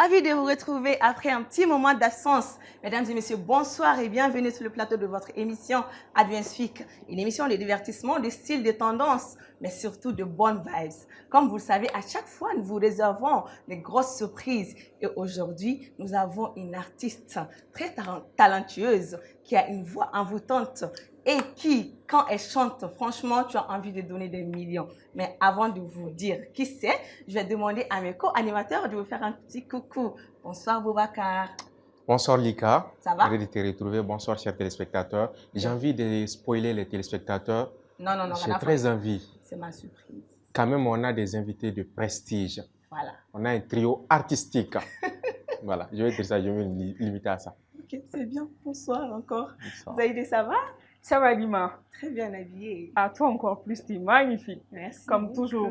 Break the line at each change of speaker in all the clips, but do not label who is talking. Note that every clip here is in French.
Ravi de vous retrouver après un petit moment d'absence. Mesdames et messieurs, bonsoir et bienvenue sur le plateau de votre émission Advance Week, une émission de divertissement, de style, de tendance, mais surtout de bonnes vibes. Comme vous le savez, à chaque fois, nous vous réservons des grosses surprises. Et aujourd'hui, nous avons une artiste très talentueuse qui a une voix envoûtante et qui, quand elle chante, franchement, tu as envie de donner des millions. Mais avant de vous dire qui c'est, je vais demander à mes co-animateurs de vous faire un petit coucou. Bonsoir Boubacar.
Bonsoir Lika.
Ça va?
Heureux de te retrouver. Bonsoir chers téléspectateurs. J'ai envie de spoiler les téléspectateurs.
Non.
J'ai très envie.
C'est ma surprise.
Quand même, on a des invités de prestige.
Voilà.
On a un trio artistique. Voilà, je vais dire ça, je vais me limiter à ça.
Ok, c'est bien. Bonsoir encore.
Bonsoir.
Zaïdé, ça va?
Ça va, Lima?
Très bien habillée.
À toi encore plus, tu es magnifique.
Merci.
Comme
beaucoup.
toujours.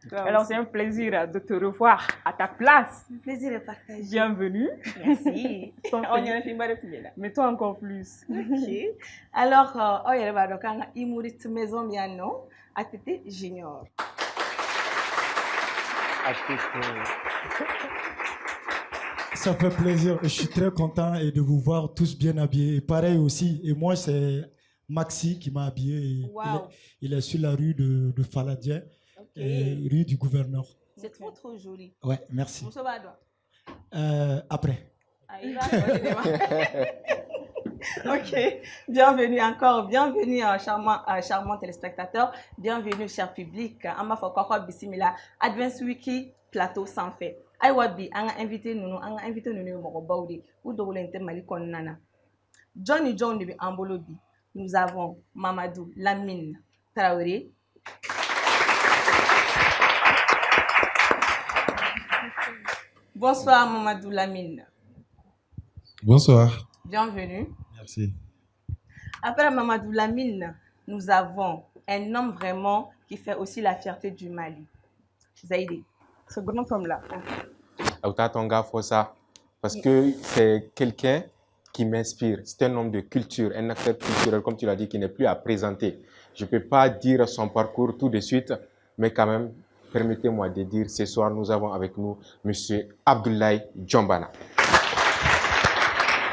Toi
Alors,
aussi.
c'est un plaisir de te revoir à ta place.
Un plaisir de partager.
Bienvenue.
Merci.
Ton
On y
pays.
a fait mal de là.
Mais toi encore plus.
Ok. Alors, il y a donc Imourit Maison bien non, à Tété Junior.
Ça fait plaisir. Je suis très content de vous voir tous bien habillés. Et pareil aussi. Et moi, c'est Maxi qui m'a habillé. Et
Wow.
il est sur la rue de Faladien,
Ok.
rue du Gouverneur.
C'est trop joli.
Ouais, merci.
Moussa Badwa.
Après.
Ah, il va, ok, bienvenue encore, bienvenue charmant téléspectateurs, bienvenue cher public. Ama Fokoko Bissimila, Advance Wiki, plateau sans fait. Aïwabi, on a invité nous au Morobaudi, ou Dolente Malikon Nana. Johnny John de Ambolobi, nous avons Mamadou Lamine Traoré. Bonsoir Mamadou Lamine.
Bonsoir.
Bienvenue.
Merci.
Après Mamadou Lamine, nous avons un homme vraiment qui fait aussi la fierté du Mali. Zaïdé.
Ce grand homme-là.
Aouta Tonga Fossa, parce que c'est quelqu'un qui m'inspire. C'est un homme de culture, un acteur culturel, comme tu l'as dit, qui n'est plus à présenter. Je ne peux pas dire son parcours tout de suite, mais quand même, permettez-moi de dire, ce soir, nous avons avec nous M. Abdoulaye Diombana.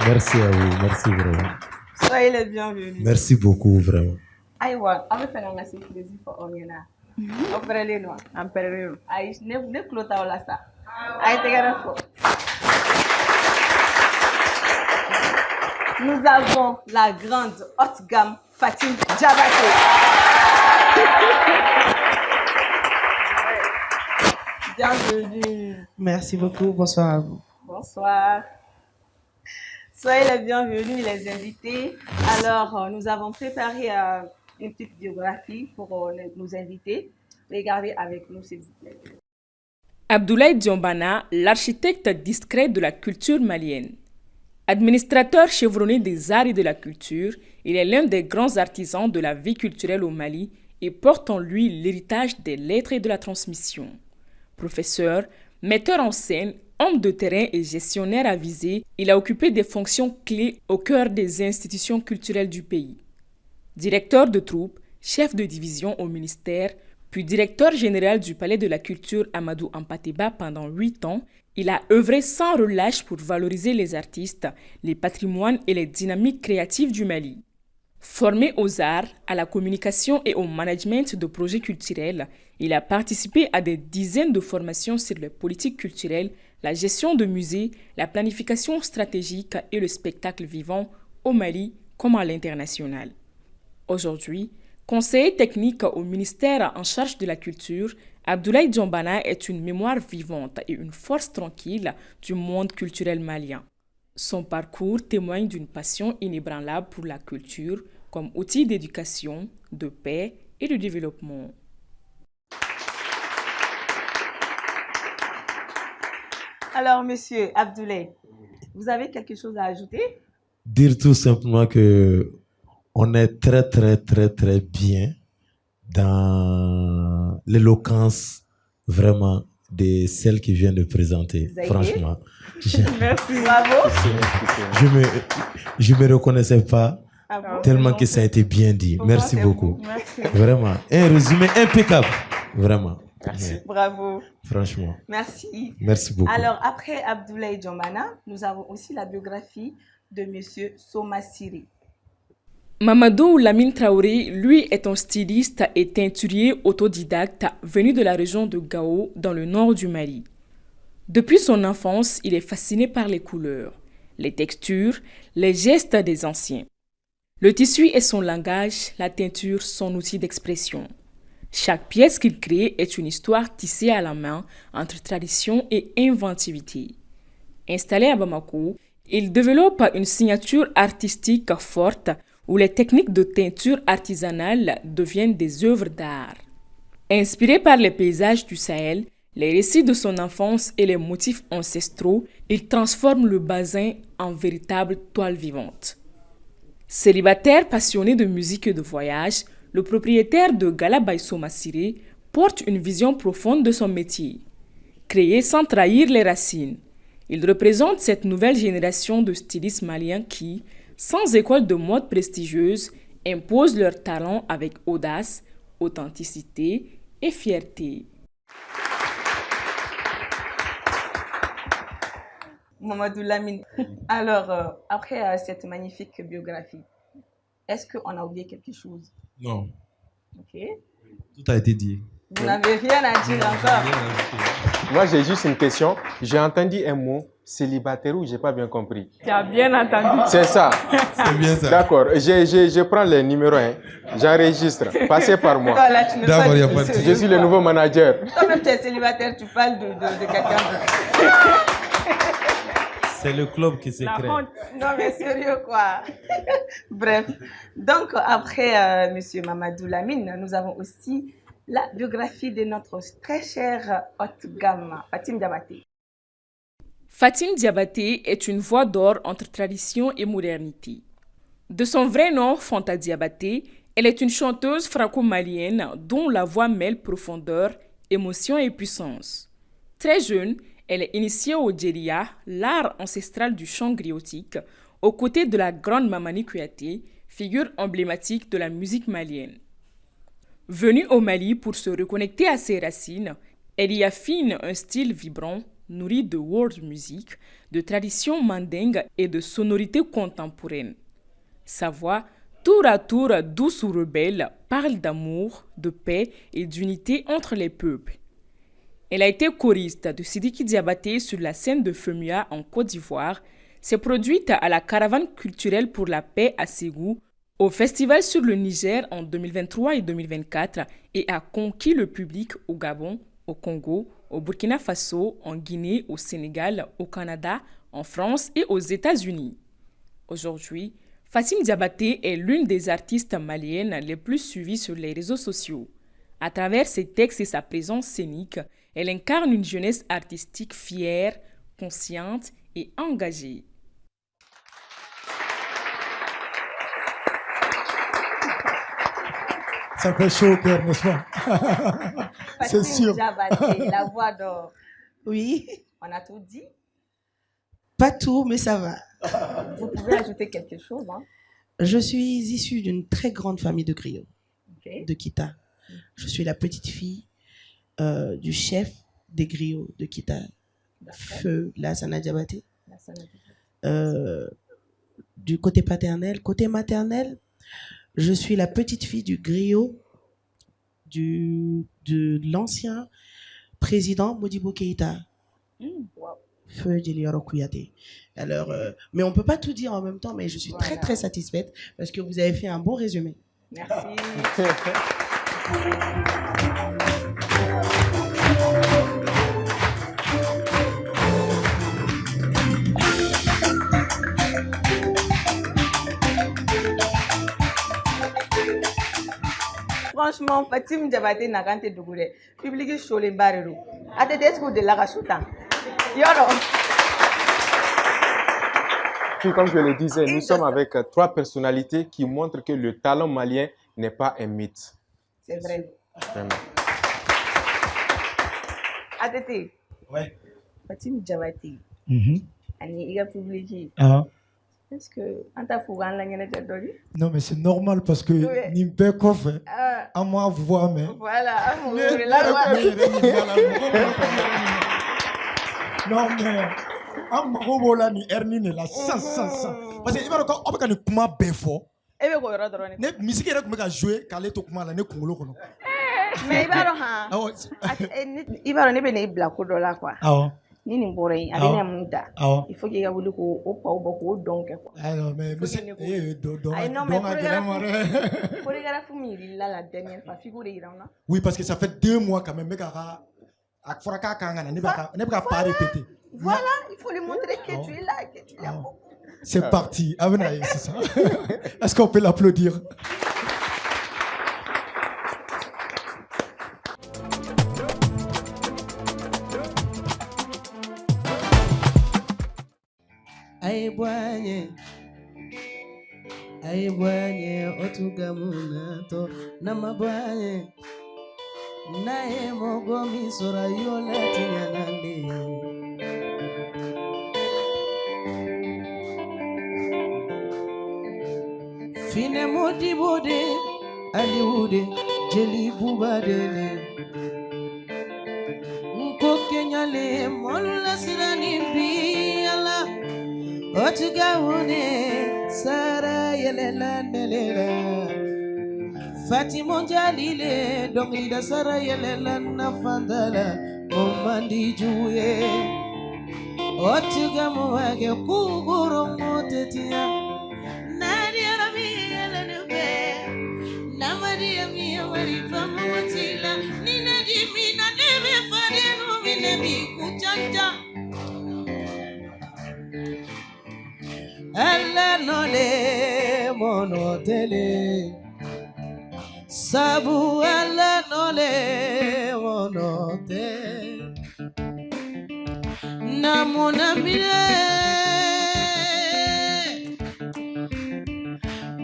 Merci à vous. Merci vraiment.
Soyez les bienvenus.
Merci beaucoup vraiment.
Aïwa, on va faire un assez plaisir pour Onyena. On va aller loin.
Empereur.
Aïe, ne clota la ça. Aïe, t'es garé fort. Nous avons la grande haute gamme Fatim Diabaté. Bienvenue.
Merci beaucoup. Bonsoir à vous.
Bonsoir. Soyez les bienvenus, les invités. Alors, nous avons préparé une petite biographie pour nos invités. Regardez avec nous, s'il vous plaît.
Abdoulaye Diombana, l'architecte discret de la culture malienne. Administrateur chevronné des arts et de la culture, il est l'un des grands artisans de la vie culturelle au Mali et porte en lui l'héritage des lettres et de la transmission. Professeur, metteur en scène, homme de terrain et gestionnaire avisé, il a occupé des fonctions clés au cœur des institutions culturelles du pays. Directeur de troupe, chef de division au ministère, puis directeur général du Palais de la Culture Amadou Ampateba pendant 8 ans, il a œuvré sans relâche pour valoriser les artistes, les patrimoines et les dynamiques créatives du Mali. Formé aux arts, à la communication et au management de projets culturels, il a participé à des dizaines de formations sur les politiques culturelles, la gestion de musées, la planification stratégique et le spectacle vivant au Mali comme à l'international. Aujourd'hui, conseiller technique au ministère en charge de la culture, Abdoulaye Diombana est une mémoire vivante et une force tranquille du monde culturel malien. Son parcours témoigne d'une passion inébranlable pour la culture comme outil d'éducation, de paix et de développement.
Alors, monsieur Abdoulaye, vous avez quelque chose à ajouter?
Dire tout simplement que on est très, très, très, très bien dans l'éloquence vraiment de celle qui vient de présenter.
Zaïdé.
Franchement.
Merci.
Bravo.
Je me reconnaissais pas
À vous.
tellement que ça a été bien dit.
Pour
Merci
moi, c'est
beaucoup.
vous.
Merci.
Vraiment. Un résumé impeccable. Vraiment.
Merci.
Bravo.
Franchement.
Merci.
Merci beaucoup.
Alors, après Abdoulaye Diombana, nous avons aussi la biographie de Monsieur Soma Siri.
Mamadou Lamine Traoré, lui, est un styliste et teinturier autodidacte venu de la région de Gao, dans le nord du Mali. Depuis son enfance, il est fasciné par les couleurs, les textures, les gestes des anciens. Le tissu est son langage, la teinture son outil d'expression. Chaque pièce qu'il crée est une histoire tissée à la main entre tradition et inventivité. Installé à Bamako, il développe une signature artistique forte où les techniques de teinture artisanale deviennent des œuvres d'art. Inspiré par les paysages du Sahel, les récits de son enfance et les motifs ancestraux, il transforme le bassin en véritable toile vivante. Célibataire passionné de musique et de voyage, le propriétaire de Galabaye Soma Siri porte une vision profonde de son métier. Créé sans trahir les racines, il représente cette nouvelle génération de stylistes maliens qui, sans école de mode prestigieuse, imposent leur talent avec audace, authenticité et fierté.
Mamadou Lamine. Alors, après cette magnifique biographie, est-ce qu'on a oublié quelque chose?
Non,
Ok.
tout a été dit.
Vous n'avez rien à dire encore.
Moi, j'ai juste une question. J'ai entendu un mot, célibataire, ou j'ai pas bien compris.
Tu as bien entendu.
C'est ça.
C'est bien ça.
D'accord. Je prends les numéros, hein. J'enregistre. Passez par moi.
Voilà, tu n'es
D'accord,
pas
y a
du
pas de
tout
souci.
Je suis le nouveau manager.
Toi-même, tu es célibataire, tu parles de quelqu'un d'autre.
C'est le club qui se
La
crée.
honte.
Non, mais sérieux, quoi. Bref. Donc, après Monsieur Mamadou Lamine, nous avons aussi la biographie de notre très chère haute gamme, Fatim Diabaté.
Fatim Diabaté est une voix d'or entre tradition et modernité. De son vrai nom, Fanta Diabaté, elle est une chanteuse franco-malienne dont la voix mêle profondeur, émotion et puissance. Très jeune, elle est initiée au djeria, l'art ancestral du chant griotique, aux côtés de la grande Mamani Kouyaté, figure emblématique de la musique malienne. Venue au Mali pour se reconnecter à ses racines, elle y affine un style vibrant, nourri de world music, de tradition mandingue et de sonorités contemporaines. Sa voix, tour à tour douce ou rebelle, parle d'amour, de paix et d'unité entre les peuples. Elle a été choriste de Sidiki Diabaté sur la scène de Femua en Côte d'Ivoire, s'est produite à la caravane culturelle pour la paix à Ségou, au Festival sur le Niger en 2023 et 2024 et a conquis le public au Gabon, au Congo, au Burkina Faso, en Guinée, au Sénégal, au Canada, en France et aux États-Unis. Aujourd'hui, Fatim Diabaté est l'une des artistes maliennes les plus suivies sur les réseaux sociaux. À travers ses textes et sa présence scénique, elle incarne une jeunesse artistique fière, consciente et engagée.
Ça fait chaud au cœur, n'est-ce pas? C'est
Fatim
sûr.
Diabaté, la voix d'or.
Oui,
On a tout dit.
pas tout, mais ça va.
Vous pouvez ajouter quelque chose, hein?
Je suis issue d'une très grande famille de griots,
Ok.
de Kita. Je suis la petite fille du chef des griots de Kita, Feu Lassana Diabaté. Du côté paternel. Côté maternel, je suis la petite fille du griot de l'ancien président Modibo Keïta.
Wow.
Feu Djelioro Kouyaté. Alors, mais on peut pas tout dire en même temps, mais je suis très très satisfaite parce que vous avez fait un bon résumé.
Merci. Franchement, Fatim Diabaté n'a pas été doublé. Public sur les barreaux. À tes desks de la rachuta. Yoro.
Puis, comme je le disais, nous sommes avec trois personnalités qui montrent que le talent malien n'est pas un mythe.
C'est vrai.
Vraiment.
Ouais.
Fatim Diabaté.
Mhm.
Il a publié.
Ah,
Est-ce que anta fugan la ngene jadoli?
Non, mais c'est normal parce que
Oui.
Nimbe Kofe,
Ah,
à moi voix, mais.
voilà, amour de la loi.
Non, mais. Am mago la ni erni ne la sans. Parce que il va encore on peut kuma befo.
Ebe ko yoro dorone.
Ne musique yɛrɛ tun bɛ ka jouer k'ale to kuma la ne kunkolo kɔnɔ.
Mais ibaro ha.
Awɔ.
Ibaro ne be ne bila ko dɔ la quoi.
Awɔ.
Ni nin bɔra yen, a bɛ na mun da.
Awɔ.
Il faut qu'il y ait wuli ko o paw bɔ k'o dɔn kɛ quoi.
Alors mais monsieur
Ayi non mais
dɔn
chorégraphie min yirila la dernière fois f'i k'o de yira an na.
Oui parce que ça fait 2 mois quand même ne bɛ ka a fɔra k'a kan ka na ne bɛ ka pas répéter.
Voilà, il faut lui montrer que tu es là, que tu l'as beaucoup.
C'est parti. Ah, ben, c'est ça. Est-ce qu'on peut l'applaudir?
Aibwanye otugamuna to namabwanye nae mogomi sora yola tinyanande. Fine modi bode aliude jeli bubadele nko kenyale molula sirani biala otugawune sara yelela nelela Fatimo jalile donglida sara yelela nafandala momandi juye otugamu wage kuguru motetia Alla nole monotele Sabu alla nole monote Namuna mire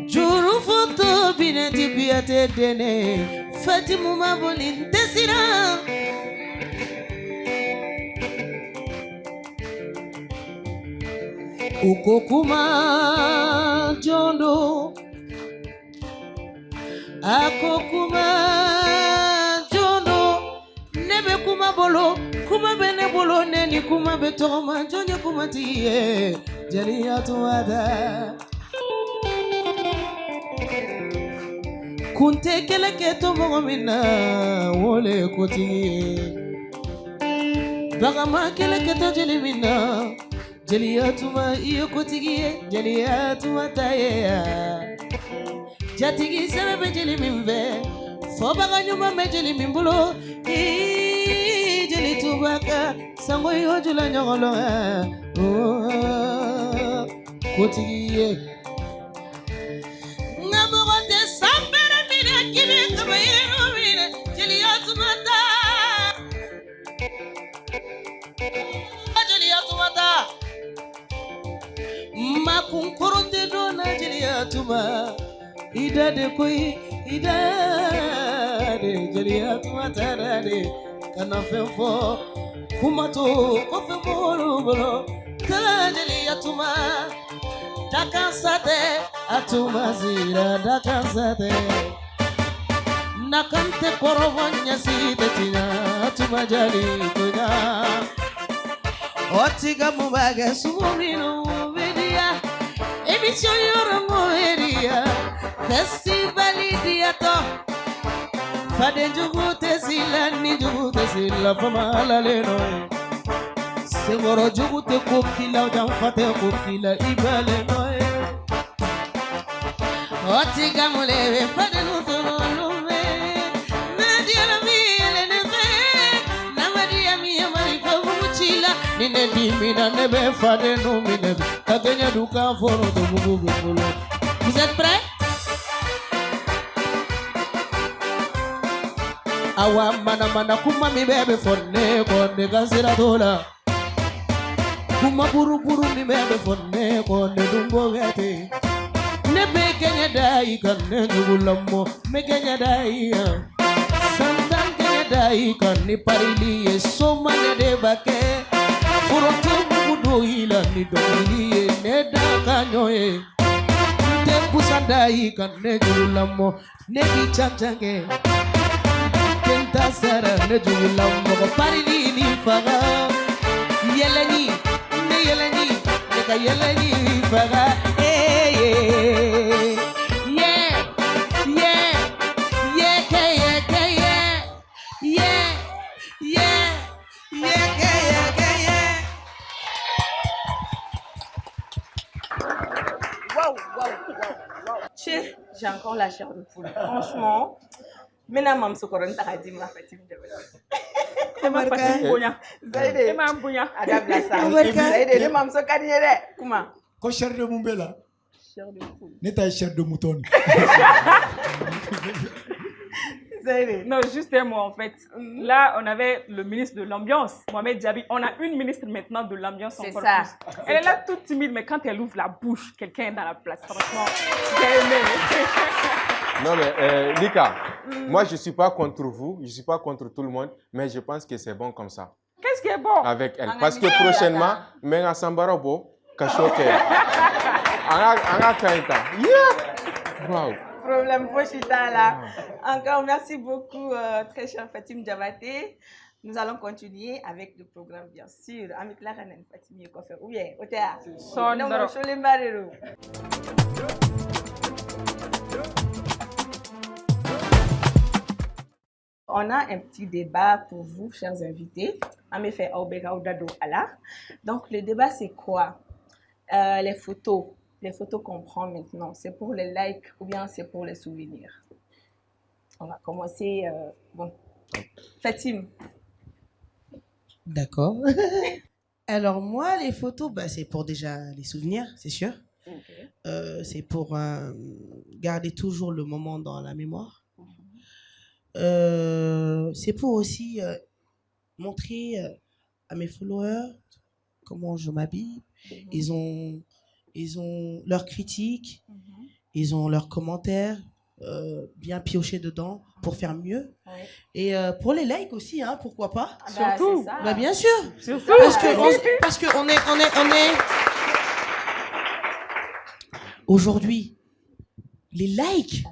Juru foto bineti biate dene Fatimu mabolin desira Ukokuma jondo Akokuma jondo Nebe kuma bolo Kuma bene bolo neni kuma betoma Jonye kuma tiye Jali atuada Kunte kele keto mogomina Wole kotiye Bagama kele keto jeli mina Jeliatuma iyo kotigie Jeliatuma tayeya Jatigi sebe jeli mimbe Fobaga nyuma me jeli mimbulo Jeli tubaka Sango yo jula nyongolo Kotigie Ngamogote sambere mine Kimi kabayeno mine Jeliatuma ta Jeliatuma ta Makunkorote dona Jeliatuma Idade koi idade Jeliatuma tarade Kana femfo Kumato kofe moro bolo Ta Jeliatuma Dakansate Atuma zira dakansate Nakante korobanya site tina Atuma jali tunya Otiga mubaga sumurino media Emission yoromo media Festival diato Fade jugute sila famala leno Sengoro jugute kokila Ujam fate kokila ibale noe Otiga mulewe fade nutono lume Nadia la mile neve Namadia mia marifa mumuchila Nine dimina nebe fade no minebe Kagenya duka foro to mugugu mulo. Vous êtes prêts? Awa mana kuma mi bebe fonne konne kasira dola Kuma buru mi bebe fonne konne dumbo gete Nebe kenya dai kanne ngulammo me kenya dai Sandan kenya dai kanne parili soma de bake Furonto mudo ila ni domili neda kanyoe. Te pusanda ika nejulamo negi chantange. Kenta sara nejulamo pari ni faga. Yeleni ne yeleni ne ka yeleni faga.
J'ai encore la chair de poule. Franchement, maintenant, maman se corrige, t'as dit ma Fatim Diabaté. Zaide, adabla ça. Zaide, le maman se carrière. Comment?
Quand chair de Mumbela,
Chair de poule.
n'est-ce chair de mouton?
Zaide.
Non, juste un mot en fait. Là, on avait le ministre de l'Ambiance, Mohamed Diaby. On a une ministre maintenant de l'Ambiance
C'est
encore
ça.
plus. Elle est là toute timide, mais quand elle ouvre la bouche, quelqu'un est dans la place. Franchement, j'ai aimé.
Non, mais Lika, moi, je ne suis pas contre vous, je ne suis pas contre tout le monde, mais je pense que c'est bon comme ça.
Qu'est-ce qui est bon?
Avec elle.
On
Parce
a
que
mis ça
prochainement,
là.
Menga Sambarabo, Kachoke. Anga Kaita. Yeah! Wow!
Problème Pochita là. Encore merci beaucoup, très cher Fatim Diabaté. Nous allons continuer avec le programme, bien sûr. Avec la reine Fatim Yokofer. Ou bien, au théâtre.
Son
Non,
drôle.
je l'ai marré. On a un petit débat pour vous, chers invités. En effet, donc, le débat, c'est quoi? Les photos qu'on prend maintenant, c'est pour les likes ou bien c'est pour les souvenirs? On va commencer. Bon, Fatim.
D'accord. Alors moi, les photos, bah, c'est pour déjà les souvenirs, c'est sûr. C'est pour garder toujours le moment dans la mémoire. C'est pour aussi montrer à mes followers comment je m'habille. Ils ont leurs critiques, ils ont leurs commentaires, bien piocher dedans pour faire mieux.
Oui.
Et pour les likes aussi, hein, pourquoi pas?
Ah bah,
Surtout.
c'est ça.
Bah, bien sûr.
Surtout.
Parce que on est... Aujourd'hui, les likes,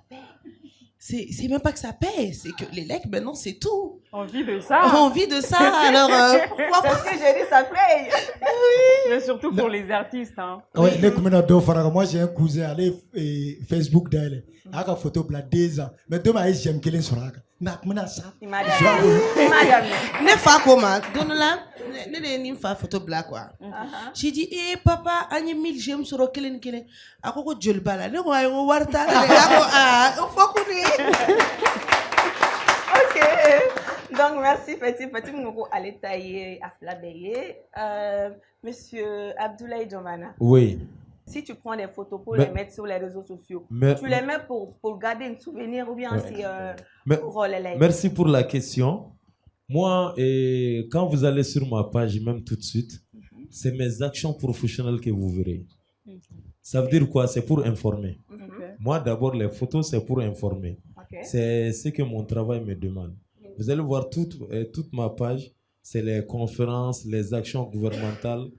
c'est même pas que ça paie, c'est que les likes, maintenant, c'est tout.
On vit de ça.
On vit de ça, alors pourquoi
C'est
pas?
ce que j'ai dit, ça paye.
Mais surtout pour les artistes. Hein.
Ouais, moi j'ai un cousin, allez, Facebook d'elle. Il a une photo pour 2 ans. Mais demain, j'aime qu'elle soit là.
Il m'a donné.
Ne fa comment? Donne-la. Ne ni fa photo black quoi. J'ai dit, papa, Agnès 1000 j'aime sur kelen. Ako jol bala. Ne ko ayo warta. Ako faut qu'on
Ok. Donc, merci Fatim. Fatim, nous allons tailler à Flabeye. Monsieur Abdoulaye Diomana.
Oui.
Si tu prends des photos pour
Mais-
les mettre sur les réseaux sociaux,
Mais-
tu les mets pour garder un souvenir ou bien
Ouais.
c'est
Mais-
pour les likes?
Merci pour la question. Moi, quand vous allez sur ma page, même tout de suite, c'est mes actions professionnelles que vous verrez. Ça veut dire quoi? C'est pour informer. Moi, d'abord, les photos, c'est pour informer.
Ok.
C'est ce que mon travail me demande. Vous allez voir toute ma page, c'est les conférences, les actions gouvernementales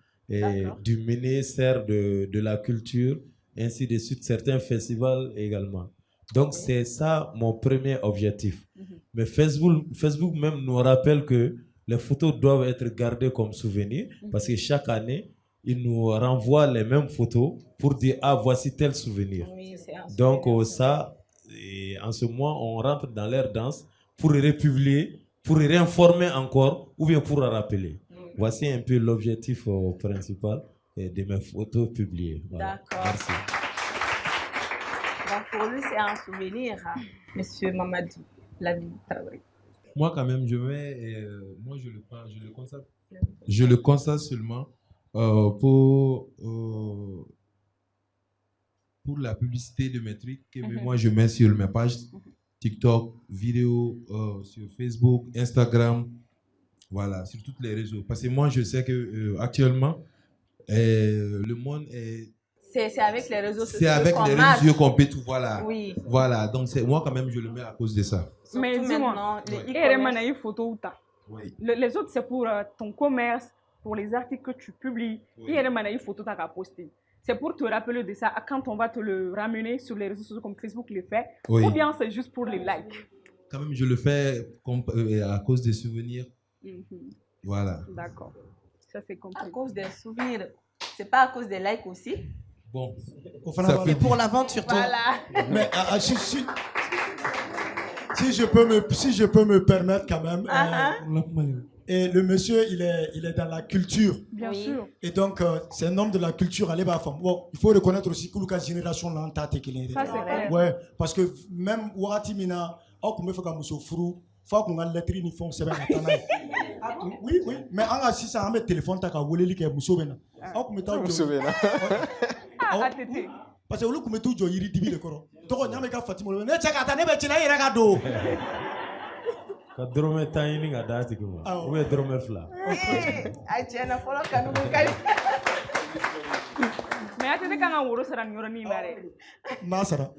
du ministère de la Culture, ainsi de suite, certains festivals également. Donc, c'est ça mon premier objectif. Mais Facebook même nous rappelle que les photos doivent être gardées comme souvenir parce que chaque année, ils nous renvoient les mêmes photos pour dire, ah, voici tel souvenir.
Oui, c'est un
Donc,
souvenir.
ça, et en ce moment, on rentre dans l'air dense pour republier, pour réinformer encore ou bien pour rappeler. Voici un peu l'objectif principal de mes photos publiées. Voilà.
D'accord.
Merci.
Donc, pour lui, c'est un souvenir, hein, Monsieur Mamadou, la vie du travail.
Moi, quand même, moi, je le constate seulement pour la publicité de mes trucs que moi, je mets sur mes pages TikTok, vidéo, sur Facebook, Instagram, voilà, sur tous les réseaux. Parce que moi, je sais que actuellement, le monde est...
C'est avec les réseaux sociaux.
C'est avec
qu'on
les
marche.
réseaux qu'on peut tout, voilà.
Oui.
Voilà, donc moi, quand même, je le mets à cause de ça.
Surtout
Mais dis-moi,
maintenant, les
et
e-commerce.
une photo où t'as.
Oui.
Les autres, c'est pour ton commerce, pour les articles que tu publies, il y a une photo que tu as postée. C'est pour te rappeler de ça quand on va te le ramener sur les réseaux sociaux comme Facebook le fait, ou bien c'est juste pour les likes?
Quand même, je le fais à cause des souvenirs. Voilà.
D'accord. Ça, c'est compris.
À cause des souvenirs. C'est pas à cause des likes aussi?
Bon.
C'est pour la vente surtout.
Voilà.
Mais si je peux me permettre quand même. Et le monsieur, il est dans la culture.
Bien sûr.
Et donc, c'est un homme de la culture. Allez, bon, il faut reconnaître aussi que la génération là,
Ça, c'est clair.
ouais, parce que même Ouati Mina, on fait comme ça, faut qu'on ait lettre ni fond, c'est bien. Oui, mais en assis, ça, on met téléphone, t'as qu'à voler les mousso bena. Parce que vous tout jo yiri dibi le koro. Toko nyame ka Fatima le. Ne cheka ta ne be china ira ga do.
Ka drome tayini ga dati ko. Ou drome fla.
Ai chena folo kanu kai.
Mais attendez quand on ressort en yoro ni mare.
Nasara.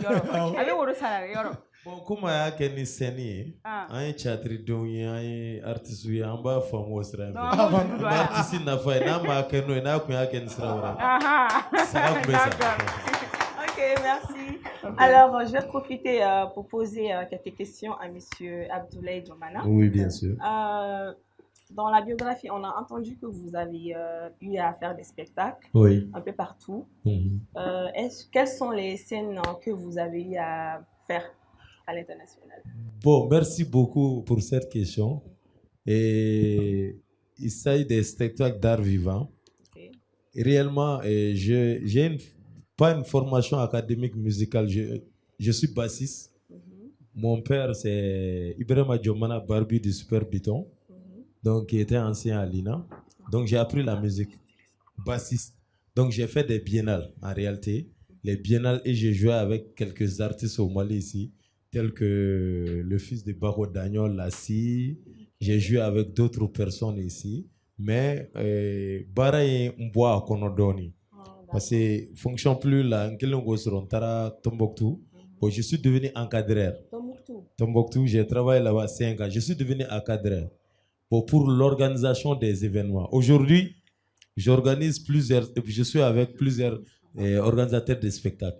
Avec on ressort yoro.
Bon, comment y'a qu'un scène, un chatri donné, un artiste ou un bas fameux sera. Artiste n'a pas n'a pas qu'un ou n'a pas qu'un sera.
Ok, merci. Alors, je vais profiter pour poser quelques questions à Monsieur Abdoulaye Diombana.
Oui, bien sûr.
Dans la biographie, on a entendu que vous avez eu à faire des spectacles un peu partout. Quelles sont les scènes que vous avez eu à faire à l'international?
Bon, merci beaucoup pour cette question. Et il s'agit des spectacles d'art vivant. Réellement, j'ai pas une formation académique musicale. Je suis bassiste. Mon père, c'est Ibrahima Diombana Barbi du Super Biton. Donc, il était ancien à l'INA. Donc, j'ai appris la musique. Bassiste. Donc, j'ai fait des biennales, en réalité. Les biennales, et j'ai joué avec quelques artistes au Mali ici, tels que le fils de Baro Daniel, Lassi. J'ai joué avec d'autres personnes ici. Mais, Bara est un bois à Konodoni. Parce que ne fonctionne plus là, Tombouctou. Bon, je suis devenu encadreur. Tombouctou, j'ai travaillé là-bas 5 ans. Je suis devenu encadreur pour l'organisation des événements. Aujourd'hui, je suis avec plusieurs organisateurs de spectacles,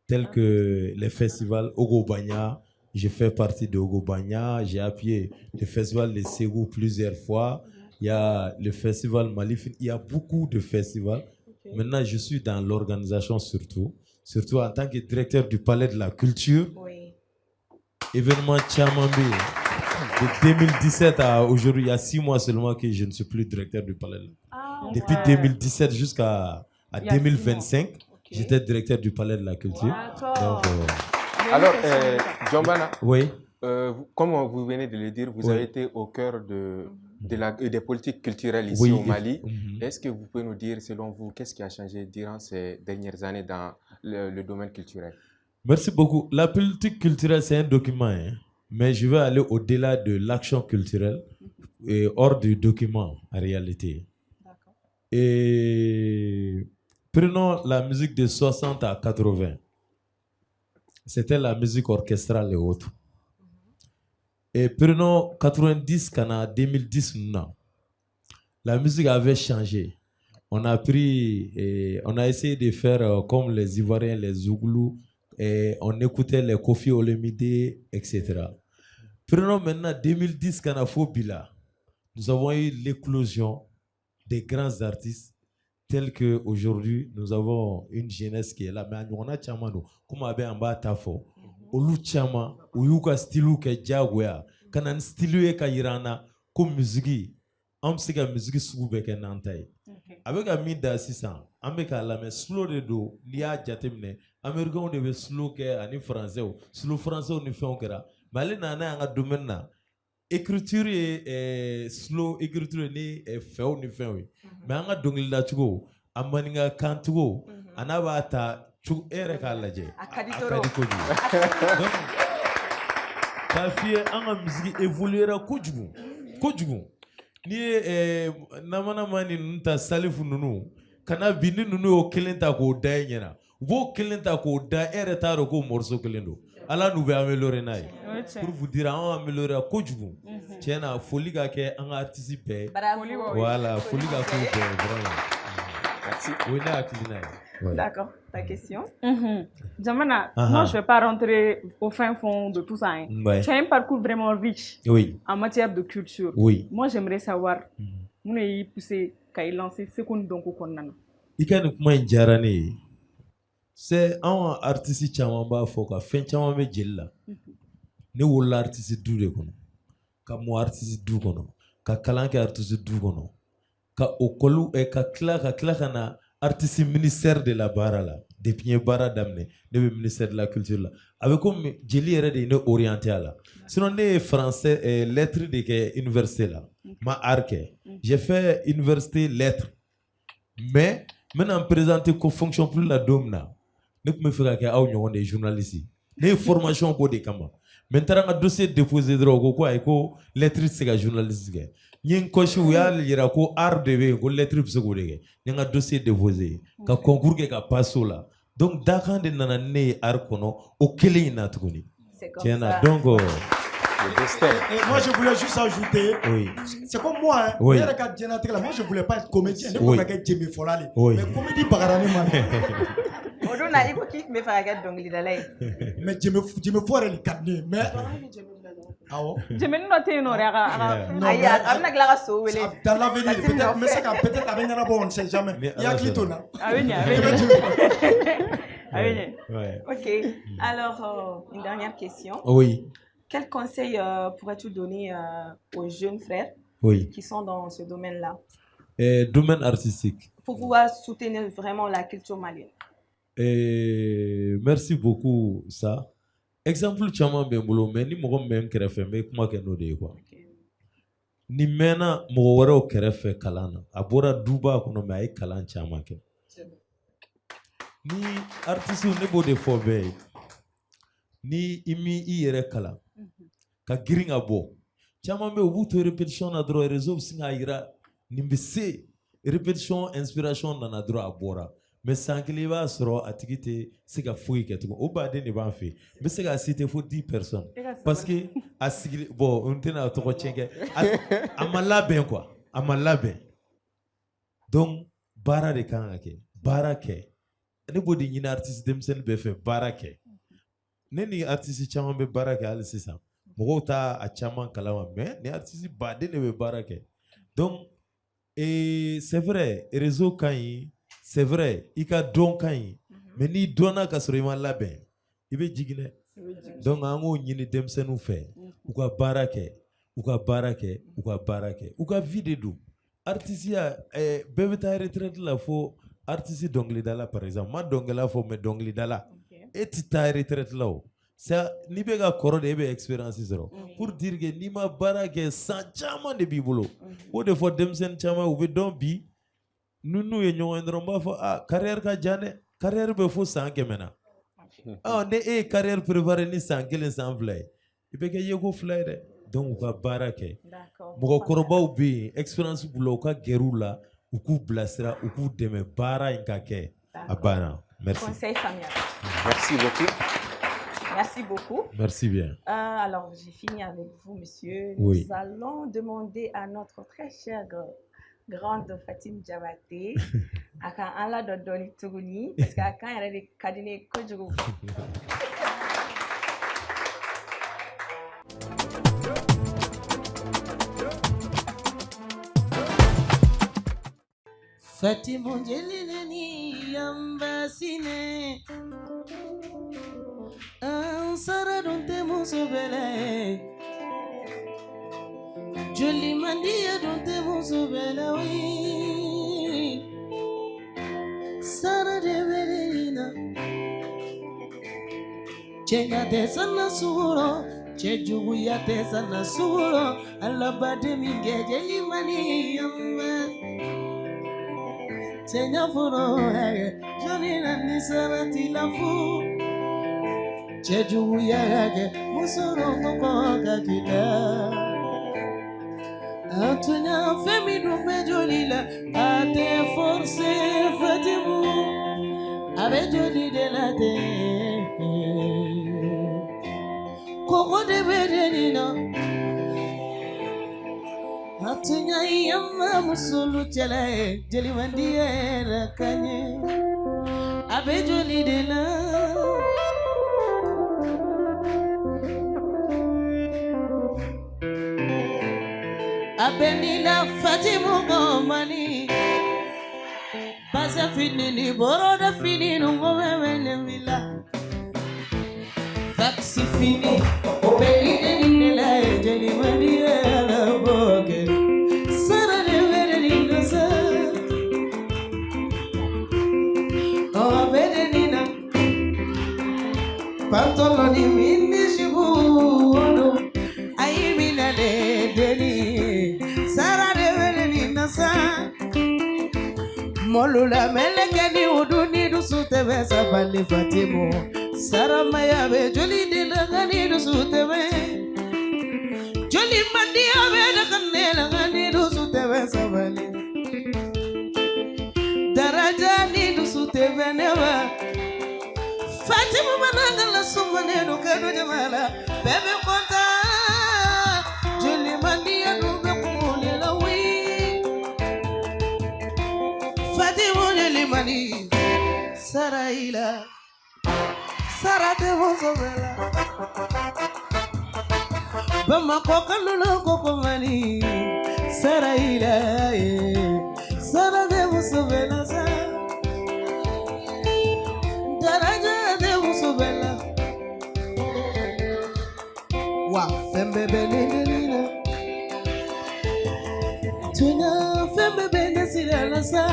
tels que les festivals Ogo Bagna. Je fais partie de Ogo Bagna. J'ai appuyé le festival de Ségou plusieurs fois. Il y a le festival Malifine. Il y a beaucoup de festivals. Maintenant, je suis dans l'organisation surtout en tant que directeur du Palais de la Culture. Événement Tchamambi. De 2017 à aujourd'hui, il y a 6 mois seulement que je ne suis plus directeur du Palais de la Culture. Depuis 2017 jusqu'à 2025, j'étais directeur du Palais de la Culture. Donc,
alors, Diombana,
oui.
Comme vous venez de le dire, vous avez été au cœur des politiques culturelles ici au Mali. Est-ce que vous pouvez nous dire, selon vous, qu'est-ce qui a changé durant ces dernières années dans le domaine culturel?
Merci beaucoup. La politique culturelle, c'est un document, hein, mais je vais aller au-delà de l'action culturelle et hors du document, en réalité. Et prenons la musique de 60 à 80. C'était la musique orchestrale et autres. Et prenons 90 qu'en 2010, non. La musique avait changé. On a essayé de faire comme les Ivoiriens, les Zouglous, et on écoutait les Kofi Olomide, etc. Prenons maintenant 2010 qu'en Fobila. Nous avons eu l'éclosion des grands artistes tels qu'aujourd'hui, nous avons une jeunesse qui est là. Mais on a Chamano, comme Abe Amba Tafo. Olu chama uyuka stilu ke jagwea kana stilu e ka yirana ko musique am sika musique sugu be ke nantai avec a minda sisan am be ka la mais slow de do liya jatemne américain de be slow ke ani français slow français ni fait on kera mais na na nga domaine na écriture et slow écriture ni fait on ni fait oui mais nga dongli la tugo amani nga kantugo anaba ta tu ere ka laje akadiko donc ta fie anga musique évoluera kojugu ni namana mani nta salifu nunu kana bini nunu o kelenta ko dayena vo kelenta ko da ere ta ro ko morceau kelendo ala nous veut améliorer naï pour vous dire on améliorer kojugu Tiens, folie ka ke an anticiper.
Bravo.
Voilà, folie ka ko vraiment.
Merci.
Oui, là, Aklina.
D'accord. Ta question?
Jamana, moi, je ne vais pas rentrer au fin fond de tout ça. Hein.
Ouais.
Tu as un parcours vraiment riche en matière de culture.
Oui.
Moi, j'aimerais savoir, où est poussé quand il lancé ce qu'on donc au Konana?
Il y a un jarane. C'est un artiste caman b'a fɔ ka fɛn caman bɛ jeli la. Ne wolola artiste du de kɔnɔ, ka mɔ artiste du kɔnɔ, ka kalan kɛ artiste du kɔnɔ, ka okɔlu ka tila ka na artiste ministère de la baara la. Depuis n ye baara daminɛ, ne bɛ ministère de la culture la. A bɛ komi jeli yɛrɛ de ye ne orienté a la. Sinon ne ye français lettres de kɛ université la, ma art kɛ. J'ai fait université lettres, mais maintenant présenter ko fonction plus la don min na. Ne tun bɛ fɛ ka kɛ aw ɲɔgɔn de ye journaliste. Ne ye formation k'o de kama. Mais n taara n ka dossier déposé dɔrɔn o ko ayi ko lettre tɛ se ka journaliste kɛ. N ye n kɔsi u y'a yira ko art de bɛ yen ko lettre bɛ se k'o de kɛ. N ye n ka dossier déposé ka concours kɛ ka passe o la. Donc dakan de nana ne ye art kɔnɔ o kelen in na tuguni. Tiɲɛ na donc.
Et moi, je voulais juste ajouter, c'est comme moi, hein, moi je ne voulais pas être comédien, je voulais pas être Jimmy Folali. Mais comédie Bagarani, mais Jimmy Folali, mais. Dans l'avenir, peut-être, mais c'est peut-être avec un bon, on ne sait jamais. Il y a Clitona.
Ok, alors, une dernière question.
Oui.
Quel conseil pourrais-tu donner aux jeunes frères qui sont dans ce domaine-là?
Domaine artistique.
Pour pouvoir soutenir vraiment la culture malienne.
Merci beaucoup, ça. Exemple, caman bɛ n bolo mais ni mɔgɔ min bɛ n kɛrɛfɛ n bɛ kuma kɛ n'o de ye quoi. Ni mɛnna mɔgɔ wɛrɛw kɛrɛfɛ kalan na a bɔra duba kɔnɔ mais a ye kalan caman kɛ. Ni artiste ne b'o de fɔ bɛɛ ye. Ni i mi i yɛrɛ kalan ka girin ka bɔ caman bɛ u b'u to répétition na dɔrɔn réseau bɛ sin k'a yira nin bɛ se répétition inspiration nana dɔrɔn a bɔra mais san kelen i b'a sɔrɔ a tigi tɛ se ka foyi kɛ tugun o baden de b'an fɛ n bɛ se k'a citer fo 10 personnes parce que a sigili bon n tɛna tɔgɔ tiɲɛ kɛ a ma labɛn quoi a ma labɛn donc baara de kan ka kɛ baara kɛ ne b'o de ɲini artiste denmisɛnnin bɛɛ fɛ baara kɛ. Ne ni artiste caman bɛ baara kɛ hali sisan mɔgɔw t'a a caman kalama mais ni artiste baden de bɛ baara kɛ donc c'est vrai réseau ka ɲi c'est vrai i ka dɔn ka ɲi mais n'i dɔnna ka sɔrɔ i ma labɛn i bɛ jigin dɛ donc an k'o ɲini denmisɛnninw fɛ u ka baara kɛ u ka baara kɛ u ka baara kɛ u ka vie de don artisiya bɛɛ bɛ taa retraite la fo artiste dɔnkilidala par exemple ma dɔnkilidala fɔ mais dɔnkilidala et ti taa retraite la o ça ni bɛ ka kɔrɔ de e bɛ expérience sɔrɔ pour dire que n'i ma baara kɛ san caman de b'i bolo o de fɔ denmisɛnnin caman u bɛ dɔn bi n'u ye ɲɔgɔn ye dɔrɔn n b'a fɔ ah carrière ka jan dɛ carrière bɛ fo san 100 na ne e ye carrière préparé ni san 1 san 2 ye i bɛ kɛ yeko 2 ye dɛ donc u ka baara kɛ mɔgɔkɔrɔbaw bɛ yen expérience b'u la u ka gɛrɛ u la u k'u bilasira u k'u dɛmɛ baara in ka kɛ a banna. Merci.
Conseil familial.
Merci beaucoup.
Merci beaucoup.
Merci bien.
Alors, j'ai fini avec vous, monsieur.
Oui.
Nous allons demander à notre très chère grande Fatim Diabaté, à quand on l'a donné Tourouni, parce qu'à quand il y a des cabinets Kodjourou.
Fatima Jelileni Yambasine Ansara donte musobele Joli mandia donte musobele oui Sara de verina Chenga te sana suro Cheju ya te sana suro Alabade minge jeli mani yambasine Senya furo hege, joni na nisara tilafu. Cheju ya hege, musoro foko kakita. Atunya femi dumbe jolila, ate force Fatimu, abe joli de la te. Koko de bedenina, Atunya yamma musulu chale jeli mandiye rakanye abe joli de la abe ni la Fatimu gomani basa fini ni boroda fini nungo wewe villa taxi fini obedi ni la jeli mandiye la boke sara de vere ni no sa oh vere ni na pantolo ni mini shibuno ai mina de deni sara de vere ni no sa molula meleke ni uduni dusute besa bali Fatimu sara maya be joli de ngani dusute be joli mandi abe de kanela ngani dusute besa bali daraja ni dusute beneva Fatimu mananga la sumane no kado jamala bebe konta joli mandi adu be kumone la wi Fatimu joli mandi Saraila Sarate Mosovela Bamako Kalulu Kokomani Saraila Sarate Mosovela Daraja de Mosovela Wa Fembe Benina Tuna Fembe Benesila Sa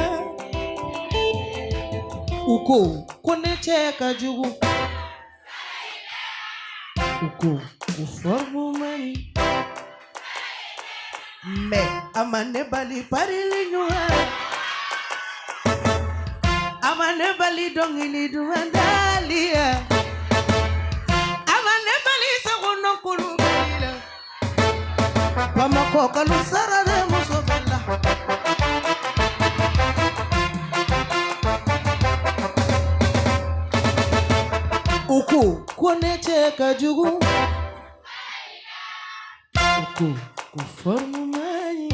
Uko kone cheka jugu Uko uformu mani Me amane bali parili nyuha Amane bali dongili duandalia Amane bali saguno kulu balila Pamako kalu sara de musobela Uku kone cheka jugu Uku kuformu mani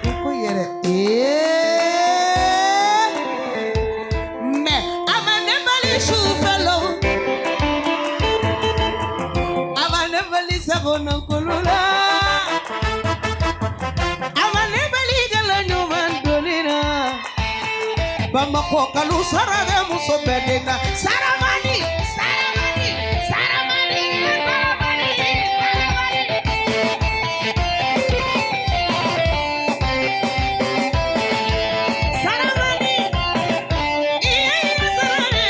Uku yere Me amane bali shufelo Amane bali sagono kulula Amane bali galanyo mandolina Bamako kalu sarade musobedena Saramani Saramani Saramani Saramani Saramani Iya sarade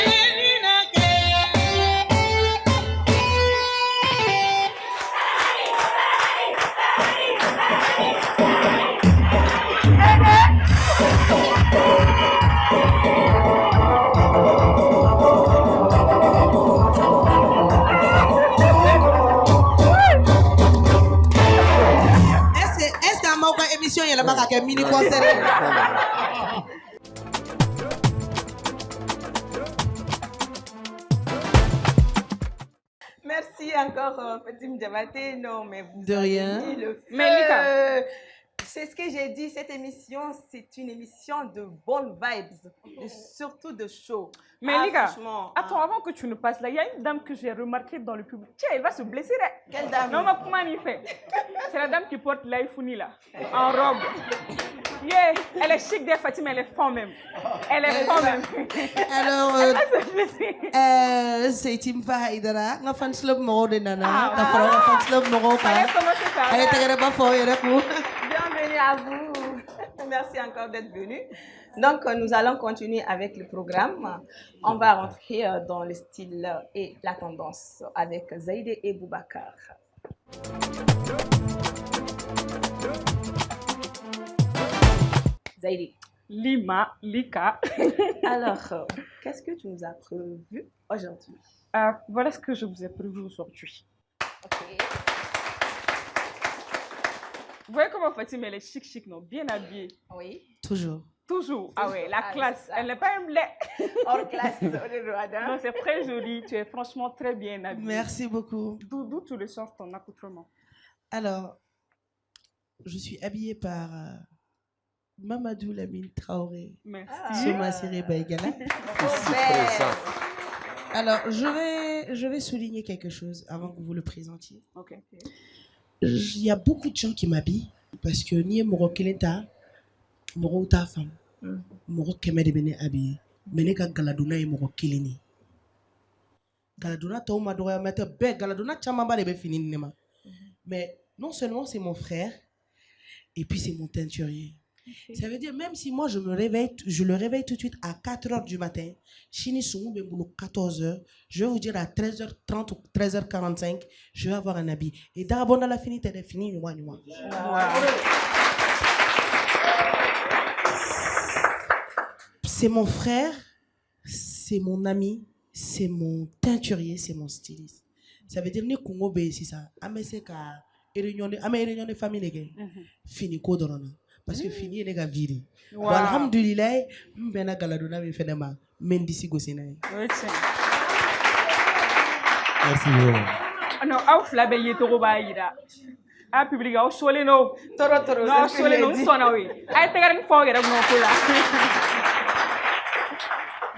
nake Est-ce qu'à ma émission il y a là-bas un mini concert
Merci encore, Fatim Diabaté. Non, mais vous
De
avez
rien.
mis le feu.
Melika.
C'est ce que j'ai dit, cette émission, c'est une émission de bonnes vibes, et surtout de show.
Mais les gars,
franchement,
attends, avant que tu ne passes là, il y a une dame que j'ai remarquée dans le public. Tiens, elle va se blesser là.
Quelle dame?
Non, mais comment il fait? C'est la dame qui porte l'iPhone là, en robe. Yeah, elle est chic des Fatima, elle est femme même. Elle est femme même.
Alors,
Elle va se blesser.
c'est Timfa Haidara. Nga fan club moro de nana.
Ah,
Nga fan club moro pa.
Allez, commencez par
Allez,
là.
t'as pas fort, y'a coup.
Bienvenue à vous. Merci encore d'être venu. Donc, nous allons continuer avec le programme. On va rentrer dans le style et la tendance avec Zaïdé et Boubacar. Zaïdé.
Lima, Lika.
Alors, qu'est-ce que tu nous as prévu aujourd'hui?
Voilà ce que je vous ai prévu aujourd'hui.
Ok.
Vous voyez comment Fatima, elle est chic, non? Bien habillée.
Oui.
Toujours.
Toujours. Ah ouais, la
Ah,
classe.
c'est ça.
Elle n'est pas un blé.
Hors classe. Non,
Non, c'est très joli. Tu es franchement très bien habillée.
Merci beaucoup.
D'où tu le sors ton accoutrement?
Alors,
je suis habillée par Mamadou Lamine Traoré.
Merci.
Sur ma série Baïgana. Alors, je vais souligner quelque chose avant que vous le présentiez.
Ok.
Il y a beaucoup de gens qui m'habillent parce que ni Moro Kelenta, Moro ta femme, Moro Kemede Bene habillé. Mais les Galaduna et Moro Keleni. Galaduna, Toma Dora Mata Beg, Galaduna Chamamba de Befini Nema. Mais non seulement c'est mon frère, et puis c'est mon teinturier. Ça veut dire, même si moi je le réveille tout de suite à 4h du matin, Chini Soumou Bemboulou 14h, je vais vous dire à 13h30 ou 13h45, je vais avoir un habit. Et d'abord, la finité est finie, c'est mon frère, c'est mon ami, c'est mon teinturier, c'est mon styliste. Ça veut dire, ni Congo Bé, c'est ça. Ameseka, réunion de famille, fini Kodorona. Parce que fini est la vie. Wow. Alhamdulillah, m'bena galadona me fait ma mendisi gosinaï.
Merci.
Merci beaucoup.
Non, au flabe yetoro baïda. A public au soleno.
Toro.
Non, soleno sonawi. Ay tegarin fogere no kula.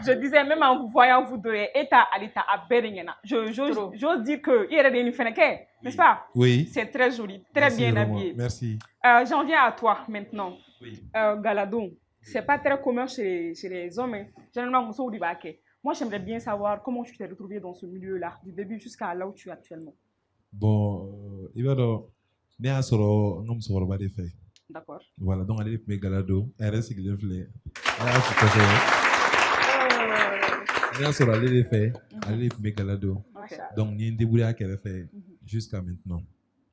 Je disais, même en vous voyant, vous deux, état à l'état à Beringena. J'ose dire que il y a des Nifeneke, n'est-ce pas?
Oui.
C'est très joli, très
Merci
bien
vraiment.
habillé.
Merci.
J'en viens à toi maintenant.
Oui.
Galadon, c'est pas très commun chez les hommes. Généralement, moi, j'aimerais bien savoir comment tu t'es retrouvé dans ce milieu-là, du début jusqu'à là où tu es actuellement.
Bon, il va donc, ne a soro ngam soro ba de fait.
D'accord.
Voilà, donc allez me galado, RS qui le fait. Ne a soro allez de fait, allez me galado. Donc ni débrouiller à qu'elle fait jusqu'à maintenant.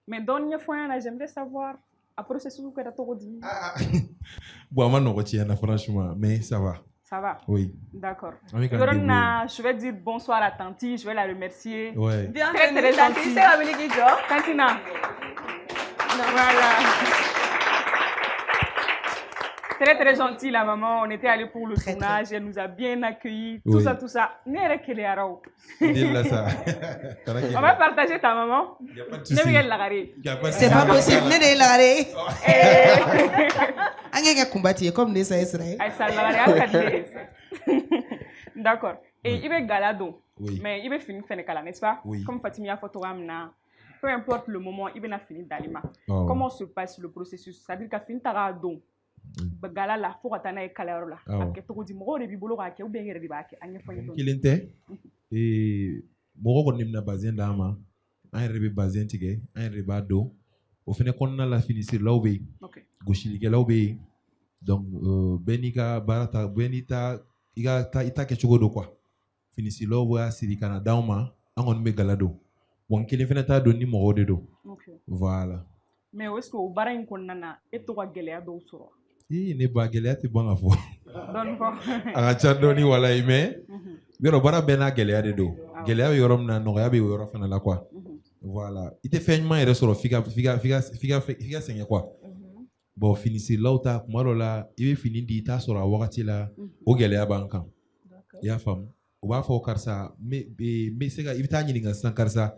Mais dernière fois, j'aimerais savoir le processus que tu as dit.
Bon, moi non retiens franchement, mais ça va.
Ça va?
Oui.
D'accord.
Je
vais dire bonsoir à Tanti, je vais la remercier.
Ouais.
Très très gentille. Tantina. Voilà. Très très gentille la maman, on était allés pour le tournage, elle nous a bien accueillis, tout ça. On va partager ta maman.
Il n'y a pas de souci.
C'est pas possible, ne lagare. Angeka combattre comme Nessa Israël.
D'accord. Et il est galado,
oui.
Mais il est fini de faire le n'est-ce pas?
Oui.
Comme Fatimia Fotoramna. Peu importe le moment, il est fini d'Alima.
Oh.
Comment se passe le processus? C'est-à-dire qu'à fin de don. Bagala la faut attendre caleur là. Parce que tout dit moi depuis bolo ou bien il ribake anya fa
donc il était et moko ko nimna bazin dama un rebe bazin tige un reba do au fene konna la finissir lawbe goshili ke lawbe donc benika barata benita iga ta ita ke chugo do quoi finissir lawbe a siri kana dauma angon me galado bon kile fene ta do ni moko de do voilà
mais est-ce que au barin konna et to ga gelea do soro
ne ba gelea te bon afo
don ko
aga chadoni wala ime yoro bara bena gelea de do gelea yorom na no ya be yoro fana la quoi voilà ite feignement et soro figa senya quoi bon finissez là ta kumaro la ibe fini di ta soro wakati la o gelea bankan ya fam o ba fo karsa me sega ibita nyini nga san karsa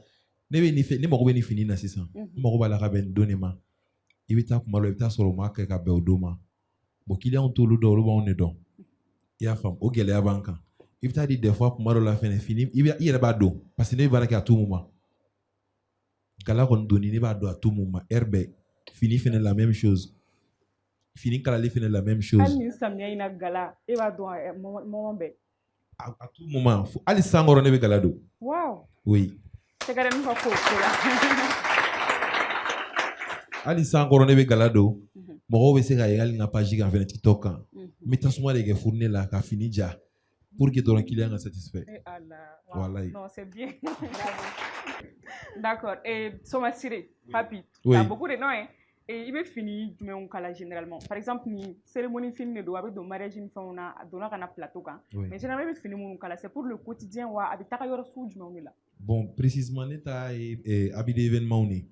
ne be ni mo ko be ni fini na sisan mo ko ba la ka ben donema ibita kumaro ibita soro ma ka be odoma bon client tout do lo on est don ya fam o gelea bankan ibita di des fois kumaro la fini il ba do parce que ne ba ka tout moment gala kon doni ne ba do à tout moment herbe fini fait la même chose fini kala li fait la même chose
ali samia ina gala e ba do moment be
à tout moment ali sangoro ne be gala do
wow
oui
c'est quand même pas faux là
ali sangoro ne be gala do mo be se ga yali na page ga fait TikTok kan mais tasuma de ge fourner la ka fini ja pour que ton client soit satisfait.
Wow. Voilà. Non, c'est bien. D'accord. Et Soma Siré, papi, tu as beaucoup de noms. Hein? Et il veut finir du même cas généralement. Par exemple, ni cérémonie film de avec de mariage une fois on a donné un plateau quand. Mais généralement il finit mon cas c'est pour le quotidien ou habiter à yoro sous du même là.
Bon, précisément l'état et habiter événement on est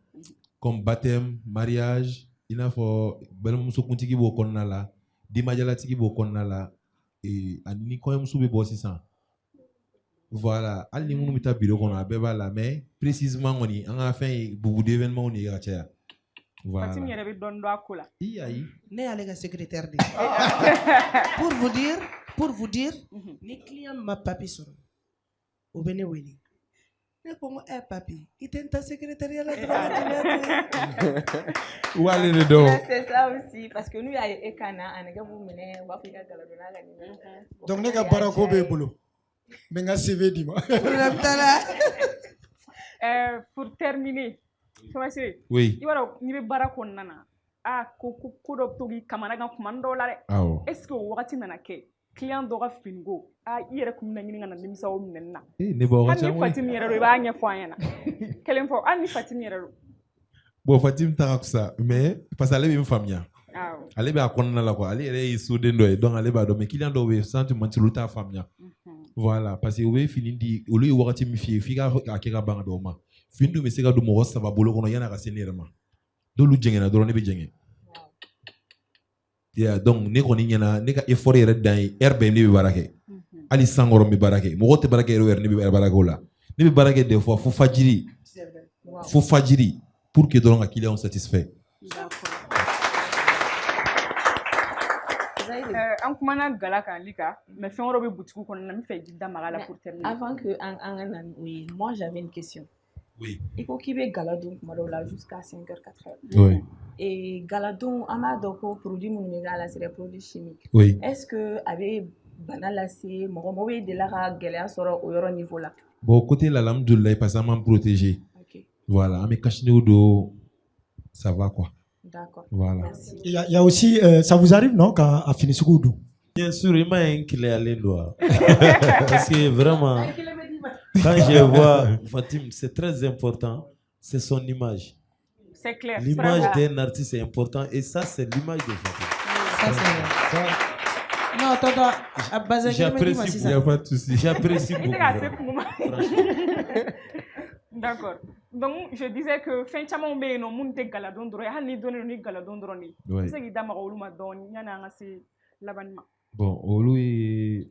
comme baptême, mariage, il a faut bel muso kuntiki bo konna la, dimajala tiki bo konna la. Et ani quand même soube bossi ça voilà ali munu mita bureau qu'on a beba la mais précisément on y en a fait beaucoup d'événements on y a
Voilà.
Fatim yɛrɛ bɛ dɔɔni dɔn a ko la.
Ne y'ale ka secrétaire de. Pour vous dire, ni client ma papi sɔrɔ, o bɛ ne wele. Ne ko n ko papi, i tɛ n ta secrétariat la dɔrɔn.
Wale de don.
C'est ça aussi parce que nous y a ekana anega vous mener on va faire galadona la ni.
Donc ne ka baara ko b'e bolo. Mais n ka CV di ma.
Pour terminer,
oui.
I b'a dɔn n'i bɛ baara kɔnɔna na ko dɔ bɛ to k'i kamana gan kuma dɔw la dɛ.
Awɔ.
Est ce que o wagati nana kɛ client dɔ ka finiko i yɛrɛ kun bɛna ɲini ka na nimisa o minɛni na.
Ne b'a
hali ni Fatim yɛrɛ don i b'a ɲɛfɔ an ɲɛna. Kelen fɔ hali ni Fatim yɛrɛ don.
Bon Fatim ta ka fisa mais parce que ale bɛ n faamuya.
Awɔ.
Ale bɛ a kɔnɔna la quoi. Ale yɛrɛ ye soden dɔ ye donc ale b'a dɔn mais client dɔw bɛ yen sans te mentir olu t'a faamuya. Voilà parce que u bɛ fini di olu ye wagati min f'i ye f'i ka kɛ ka ban ka dɔw ma. Fini dun bɛ se ka don mɔgɔ 3 bolo kɔnɔ yan'a ka se ne yɛrɛ ma. N'olu jɛngɛna dɔrɔn ne bɛ jɛngɛ. Yeah, donc ne kɔni ɲɛna ne ka effort yɛrɛ dan ye heure bɛɛ ne bɛ baara kɛ. Hali san kɔrɔ n bɛ baara kɛ. Mɔgɔw tɛ baara kɛ heure ne bɛ baara kɛ o la. Ne bɛ baara kɛ des fois fo fajiri. Fo fajiri pour que dɔrɔn ka client satisfait.
An kumana gala kan Lika, mais fɛn wɛrɛ bɛ boutique kɔnɔ na n bɛ fɛ i da maga la pour terminer.
Avant que oui, moi j'avais une question.
Oui.
Il faut qu'il y ait galadon jusqu'à 5h, 4h.
Oui.
Et galadon, on a donc produit monumental, c'est des produits chimiques.
Oui.
Est-ce que avec banal c'est mon de la galère sur au niveau là?
Bon, côté la lame de l'ail, parce que m'a protégé.
Ok.
Voilà, mais caché au dos, ça va quoi.
D'accord.
Voilà.
Merci.
Il y a aussi, ça vous arrive non quand à finir ce coup d'eau?
Bien sûr, il m'a inclé à l'endroit. Parce que vraiment, quand je vois Fatim, c'est très important, c'est son image.
C'est clair.
L'image d'un artiste est importante et ça, c'est l'image de Fatim.
Ça, c'est vrai. Non, attends,
j'apprécie, il n'y a pas de souci. J'apprécie beaucoup.
D'accord. Donc, je disais que fin caman bɛ yen nɔ mun tɛ galadon dɔrɔn ye hali ni dɔnnen don ni galadon dɔrɔn de ye. I bɛ se k'i da maga olu ma dɔɔni yanni an ka se labanni ma.
Bon, olu ye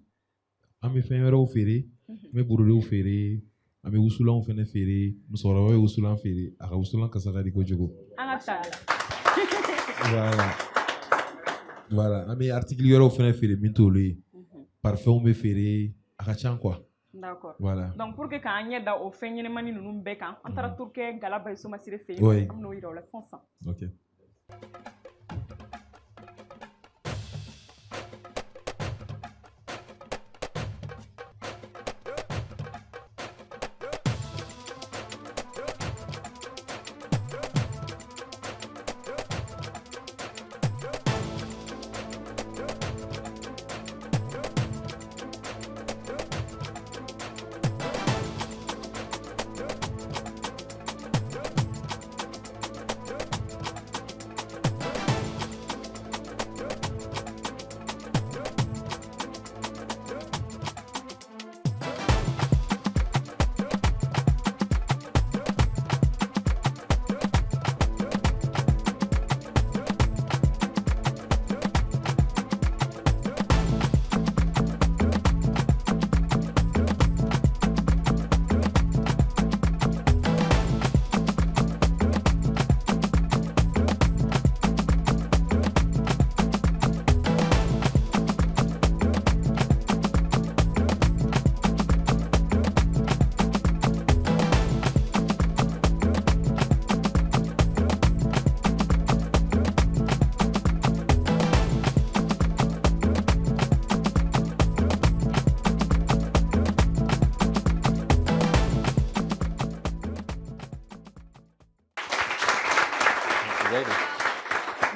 an bɛ fɛn wɛrɛw feere, an bɛ borodew feere, an bɛ wusulanw fɛnɛ feere, musokɔrɔba bɛ wusulan feere, a ka wusulan kasa ka di kojugu. An ka taa. Voilà. Voilà, an bɛ article wɛrɛw fɛnɛ feere min t'olu ye. Parfumw bɛ feere, a ka can quoi.
D'accord.
Voilà.
Donc pour que k'an ɲɛ da o fɛn ɲɛnɛmani ninnu bɛɛ kan, an taara Turkɛ Gala Bayisu Masire fɛ yen, an bɛn'o yira o la fɔn san.
Ok.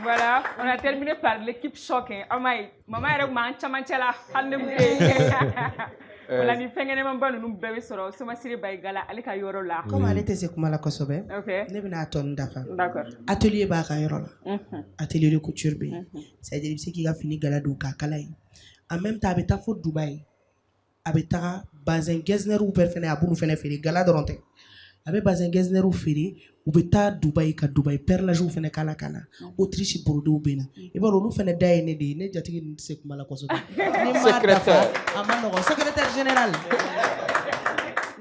Voilà, on a terminé par l'équipe choc. Amaï, maman est vraiment chamachela. Voilà, ni fengene mamba nunu bébé soro. Soma siri baigala, ali ka yoro la.
Comme elle était c'est comme la kosobe.
Ok.
Ne bina aton dafa.
D'accord.
Atelier ba ka yoro la. Atelier de couture be. C'est-à-dire c'est qui a fini gala do ka kala yi. En même temps abeta fo Dubaï. Abeta bazin Gesner ou per fene abunu fene fere gala doronte. Abe bazin Gesner ou fere ou beta Dubaï ka Dubaï per la jou fene kala kana. Autriche Bordeaux bena. E ba lolu fene day ne de ne jatigi ni se kuma la kosobe.
Secrétaire.
Amano secrétaire général.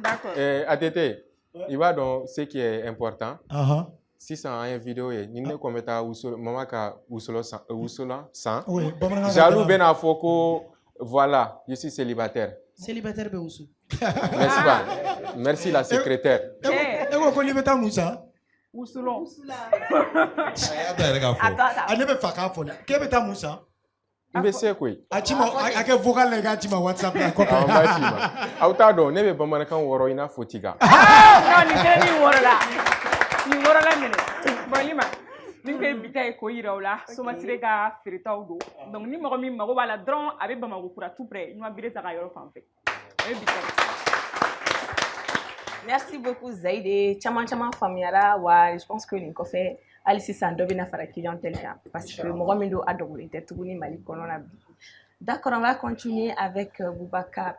D'accord.
ATT, il va donc ce qui est important. sisan an ye video ye ni ne ko n bɛ taa mama ka wusulan san
Oui, bamanankan
jaloux
ka
bɛna fɔ ko voilà je suis célibataire
Célibataire bɛ wusu.
n'est-ce pas merci la secrétaire
e ko n'i bɛ taa mun san
Wusulon.
A y'a da yɛrɛ k'a fɔ.
a ne bɛ fɛ k'a fɔ dɛ k'e bɛ taa mun san
n bɛ se koyi
a ci ma a kɛ vocal la i k'a ci ma WhatsApp la kɔfɛ
n b'a ci ma aw t'a dɔn ne bɛ bamanankan wɔrɔ i n'a fɔ tiga
Non, nin kɛra nin wɔrɔ la. Nin wɔrɔ la minɛ. Bon, Lima, nin ko ye bi ta ye ko yira o la. Somasire ka feeretaw don. Donc ni mɔgɔ min mago b'a la dɔrɔn a bɛ Bamakɔ kura tout près. Ɲuman bire ta ka yɔrɔ fan fɛ. O ye bi ta ye.
Merci beaucoup Zaïde. Caman faamuyara wa je pense que nin kɔfɛ hali sisan dɔ bɛna fara clientèle kan parce que mɔgɔ min don a dogolen tɛ tuguni Mali kɔnɔ bi. D'accord, on va continuer avec Boubacar.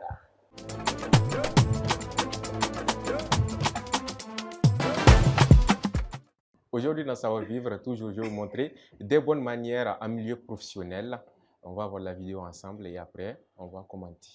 Aujourd'hui, dans Savoir Vivre, toujours, je vais vous montrer des bonnes manières en milieu professionnel. On va voir la vidéo ensemble et après, on va commenter.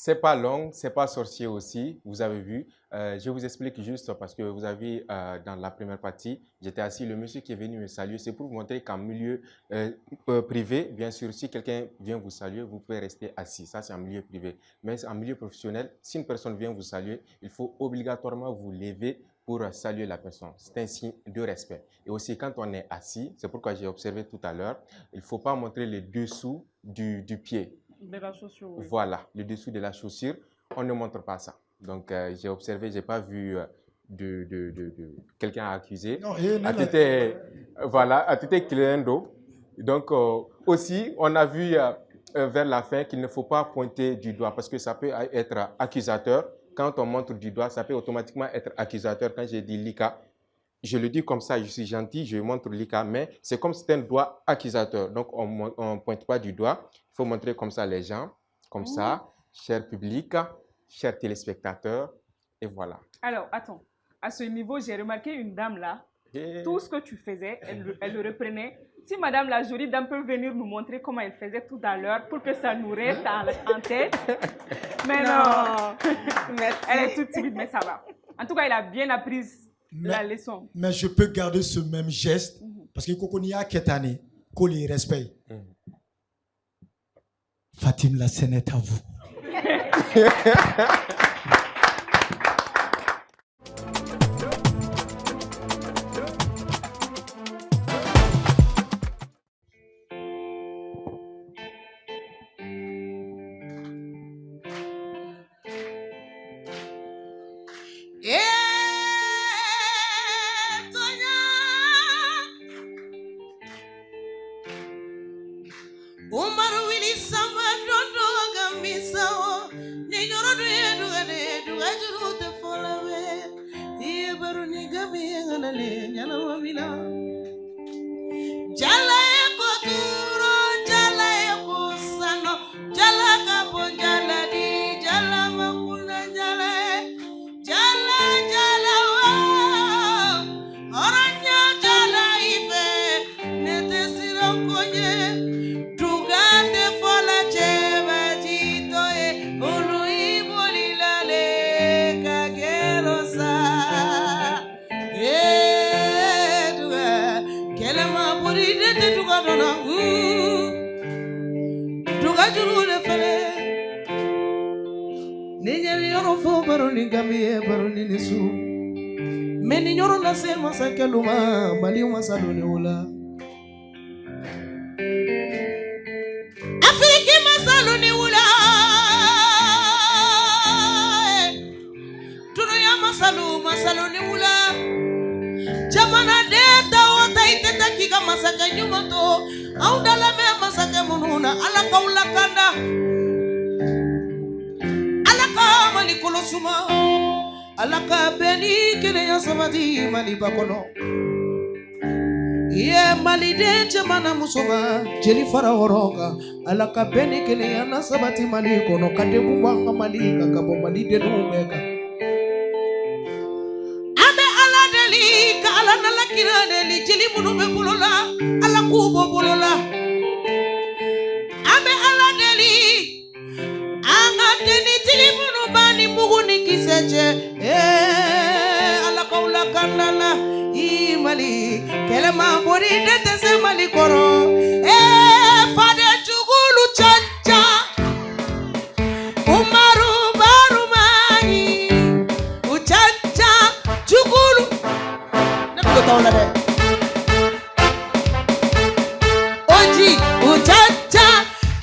C'est pas long, c'est pas sorcier aussi, vous avez vu. Je vous explique juste parce que vous avez dans la première partie, j'étais assis, le monsieur qui est venu me saluer, c'est pour vous montrer qu'en milieu privé, bien sûr, si quelqu'un vient vous saluer, vous pouvez rester assis. Ça, c'est en milieu privé. Mais en milieu professionnel, si une personne vient vous saluer, il faut obligatoirement vous lever pour saluer la personne. C'est un signe de respect. Et aussi, quand on est assis, c'est pourquoi j'ai observé tout à l'heure, il ne faut pas montrer les dessous du pied.
De la chaussure, oui.
Voilà, le dessous de la chaussure, on ne montre pas ça. Donc, j'ai observé, je n'ai pas vu quelqu'un accusé.
Non,
voilà, à tête cliendo. Donc, aussi, on a vu vers la fin qu'il ne faut pas pointer du doigt parce que ça peut être accusateur. Quand on montre du doigt, ça peut automatiquement être accusateur. Quand j'ai dit Lika, je le dis comme ça, je suis gentil, je montre Lika, mais c'est comme si c'était un doigt accusateur. Donc, on ne pointe pas du doigt. Il faut montrer comme ça les gens, comme ça, cher public, chers téléspectateurs, et voilà.
Alors, attends. À ce niveau, j'ai remarqué une dame là. Tout ce que tu faisais, elle le reprenait. Si Madame la jolie dame peut venir nous montrer comment elle faisait tout à l'heure pour que ça nous reste en tête. Mais non. Elle est toute timide, mais ça va. En tout cas, elle a bien appris la leçon.
Mais je peux garder ce même geste parce que Kokonia Ketane, qu'on les respecte. Fatim, la scène est à vous.
dona duga juru le fele ni nyeri yoro fo baro ni gamie baro ni nisu meni nyoro la sel masakeluma mali masalone wala Afriki masalone wala tuno masalone wala jamana deta wata iteta kika masaka nyumato au dalame masaka mununa ala kaula kanda ala ka mali kolosuma ala ka beni kene ya sabati mali bakono ye mali de jamana musoma jeli fara horonga ala ka beni kene ya na sabati mali kono kade kubanga mali kakabo mali de numeka ala nala kirane li jeli munu be bolola ala kubo bolola abe ala deli anga deni jeli munu bani muguni kiseche ala kaula kanala imali kelema bori dete se mali koro fade chugulu chancha umaru barumani uchancha chugulu Oji uchacha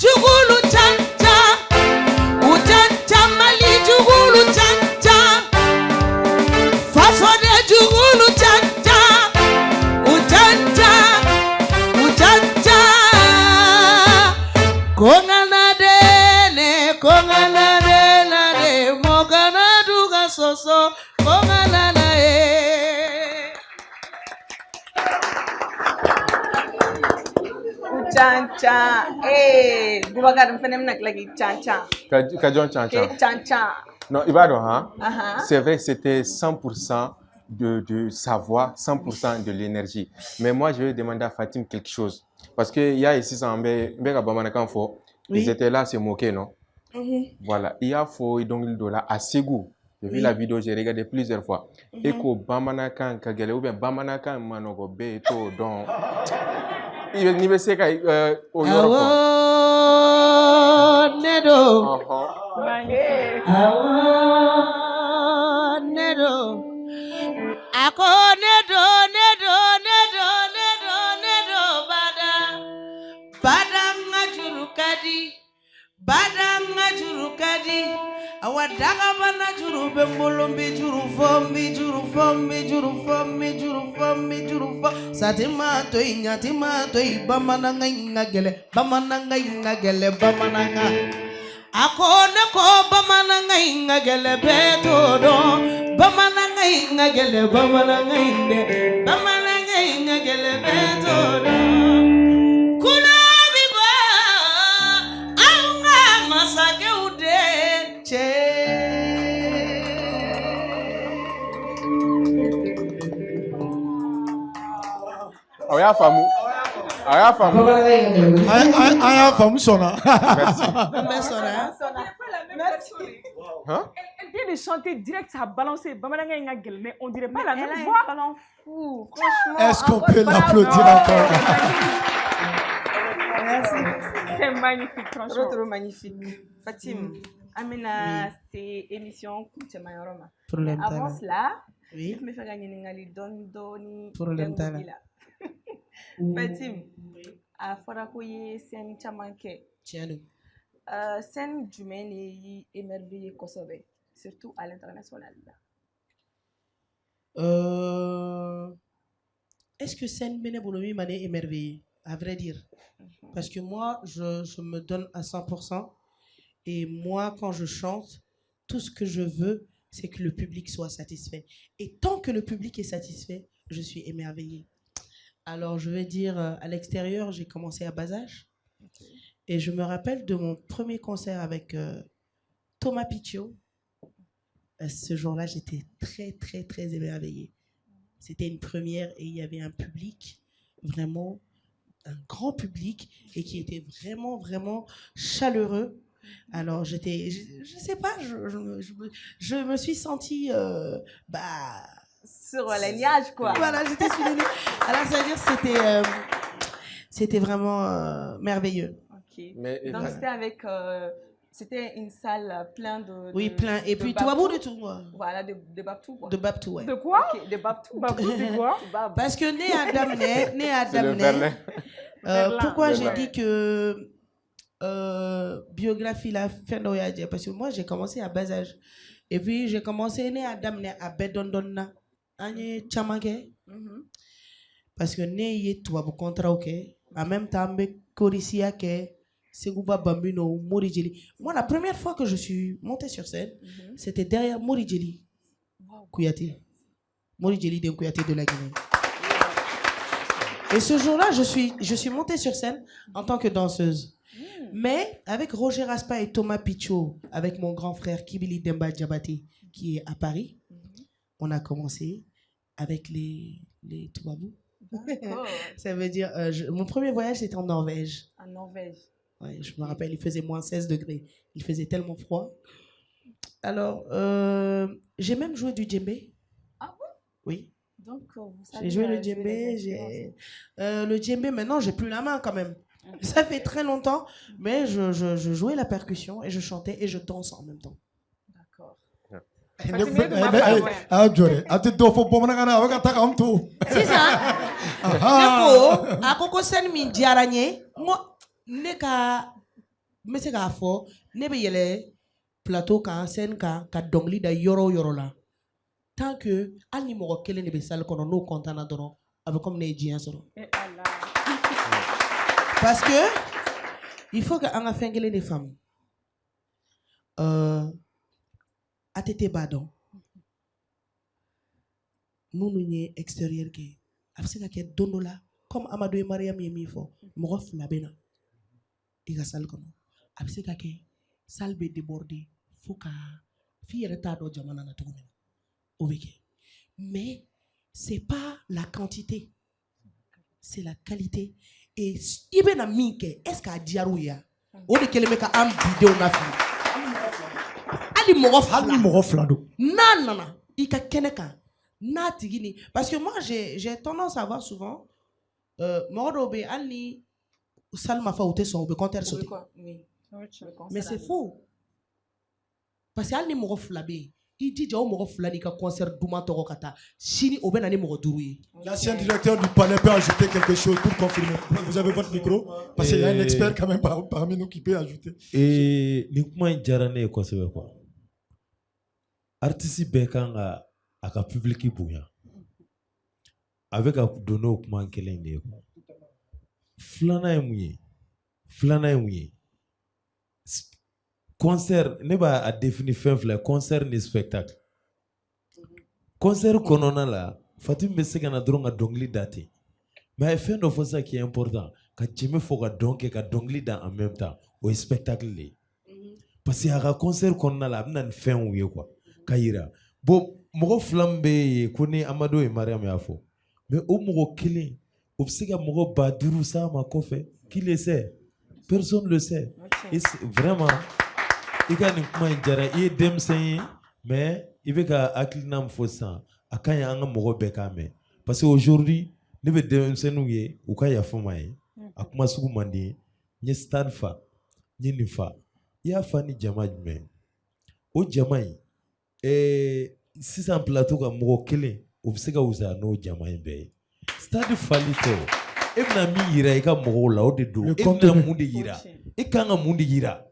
chugulu chacha uchacha mali chugulu chacha fasode chugulu chacha uchacha kongana dene mogana duga soso kongana
Chancha, Boubacar, me fait lagi chancha.
Kajon chancha.
Chancha.
Non, Ibado, hein? C'est vrai, c'était 100% de sa voix, 100% de l'énergie. Mais moi, je vais demander à Fatim quelque chose. Parce qu'il y a ici, ils étaient là à se moquer, non? Voilà. Il y a faux, donc il doit à Ségou. J'ai vu la vidéo, j'ai regardé plusieurs fois. Et que Bamanakan Kagele ou bien Bamanakan Manogo Beto, donc. Il va se faire au Europe.
Nedo. Nedo. Ako nedo. Badanga jurukadi. Awadaga bana juru bembolombi juru fombi. Satima to bamananga ingagele. Akone ko bamananga ingagele beto do. Bamananga ingagele beto do. Kuna biba anga masake ude che.
Aya famu
sona.
Merci.
Hein?
Elle vient de chanter direct, ça a balancé. Mais on dirait pas la même
Elle a
voix.
un talent fou. Franchement.
Est-ce qu'on peut l'applaudir encore?
Merci.
C'est magnifique, franchement.
Trop magnifique. Fatim, Amina, c'est émission Kuchemayoroma. Avant cela, je me fais gagner ningali Doni. Fatim, à Forakoye, c'est un chamanke. Scène humaine et émerveillée Kosovo, surtout à l'international.
Est-ce que scène Bénébolomi m'a émerveillée, à vrai dire? Parce que moi, je me donne à 100%. Et moi, quand je chante, tout ce que je veux, c'est que le public soit satisfait. Et tant que le public est satisfait, je suis émerveillée. Alors, je vais dire, à l'extérieur, j'ai commencé à bas âge. Et je me rappelle de mon premier concert avec Thomas Picchio. Ce jour-là, j'étais très émerveillée. C'était une première et il y avait un public, vraiment, un grand public, et qui était vraiment chaleureux. Alors, je sais pas, je me suis sentie, sur
les nuages, quoi.
Voilà, j'étais sur les nuages. Alors, ça veut dire c'était vraiment merveilleux.
Ok. Donc c'était avec... c'était une salle pleine de...
Oui, plein. Et puis, Toubabou de tout.
Voilà, de Babtou, quoi.
De Babtou, ouais.
De quoi?
Ok, de Babtou.
Babtou, c'est quoi?
Parce que né à Damnay, pourquoi j'ai dit que biographie la fin d'Oyadje? Parce que moi, j'ai commencé à bas âge. Et puis, j'ai commencé né à Damnay à Bedondonna. Agne Chamake. Parce que né y Toubabou contrat, ok. En même temps, Korissia ke Segouba Bambino, Moridjeli. Moi, la première fois que je suis montée sur scène, c'était derrière Moridjeli. Kouyaté. Moridjeli de Kouyaté de la Guinée. Et ce jour-là, je suis montée sur scène en tant que danseuse. Mais avec Roger Raspa et Thomas Pichot, avec mon grand frère Kibili Demba Diabati, qui est à Paris, on a commencé avec les Toubabou. Ça veut dire, mon premier voyage, c'était en Norvège.
En Norvège.
Ouais, je me rappelle, il faisait moins 16 degrés. Il faisait tellement froid. Alors, j'ai même joué du djembé.
Ah bon?
Oui.
Donc,
j'ai joué le djembé. Le djembé, maintenant, j'ai plus la main quand même. Ça fait très longtemps, mais je jouais la percussion et je chantais et je danse en même temps.
D'accord.
C'est ça. Ne ka me se k'a fɔ ne bɛ yɛlɛ plateau kan scène kan ka dɔnkili da yɔrɔ o yɔrɔ la tant que hali ni mɔgɔ kelen de bɛ salle kɔnɔ n'o content na dɔrɔn a bɛ comme ne ye diɲɛ sɔrɔ. Parce que il faut que an ka fɛn kelen de faamu ATT b'a dɔn minnu ye extérieur kɛ a bɛ se ka kɛ don dɔ la comme Amadou et Mariam ye min fɔ mɔgɔ fila bɛ na i ka salle kɔnɔ a bɛ se ka kɛ salle bɛ déborder fo ka f'i yɛrɛ t'a dɔn jamana na cogo min na o bɛ kɛ mais c'est pas la quantité c'est la qualité et i bɛ na min kɛ est-ce que a diyara u ye o de kɛlen bɛ ka an bidenw lafili hali mɔgɔ fila don n'a nana i ka kɛnɛ kan n'a tigi ni parce que moi j'ai tendance à voir souvent mɔgɔ dɔw bɛ hali ni salle ma fa u tɛ sɔn u bɛ compteur sauter mais c'est faux parce que hali ni mɔgɔ fila bɛ yen i jija o mɔgɔ fila n'i ka concert duman tɔgɔ ka taa sini o bɛ na ni mɔgɔ duuru ye.
L'ancien directeur du palais peut ajouter quelque chose pour confirmer. Vous avez votre micro parce qu'il y a un expert quand même parmi nous qui peut ajouter.
Et ni kuma in diyara ne ye kosɛbɛ quoi artiste bɛɛ kan ka a ka public bonya a bɛ ka don n'o kuma kelen de ye quoi. Filanan ye mun ye concert ne b'a définir fɛn fila concert ni spectacle concert kɔnɔna la Fatim bɛ se ka na dɔrɔn ka dɔnkili da ten mais a ye fɛn dɔ fɔ sisan qui est important ka jɛmɛ fɔ ka dɔn kɛ ka dɔnkili da en même temps o ye spectacle de ye parce que a ka concert kɔnɔna la a bɛ na ni fɛnw ye quoi ka yira bon mɔgɔ fila min bɛ yen ko ni Amadu et Mariam y'a fɔ mais o mɔgɔ kelen o bɛ se ka mɔgɔ 5000 s'a ma kɔfɛ qui le sait personne le sait et vraiment i ka nin kuma in diyara i ye denmisɛn ye mais i bɛ ka hakilina min fɔ sisan a ka ɲi an ka mɔgɔ bɛɛ k'a mɛn parce que aujourd'hui ne bɛ denmisɛnninw ye u ka yafa n ma ye a kuma sugu man di n ye stade fa n ye nin fa i y'a fa ni jama jumɛn o jama in sisan plateau ka mɔgɔ kelen o bɛ se ka wusaya n'o jama in bɛɛ ye stade fali tɛ e bɛna min yira i ka mɔgɔw la o de don e bɛna mun de yira e kan ka mun de yira.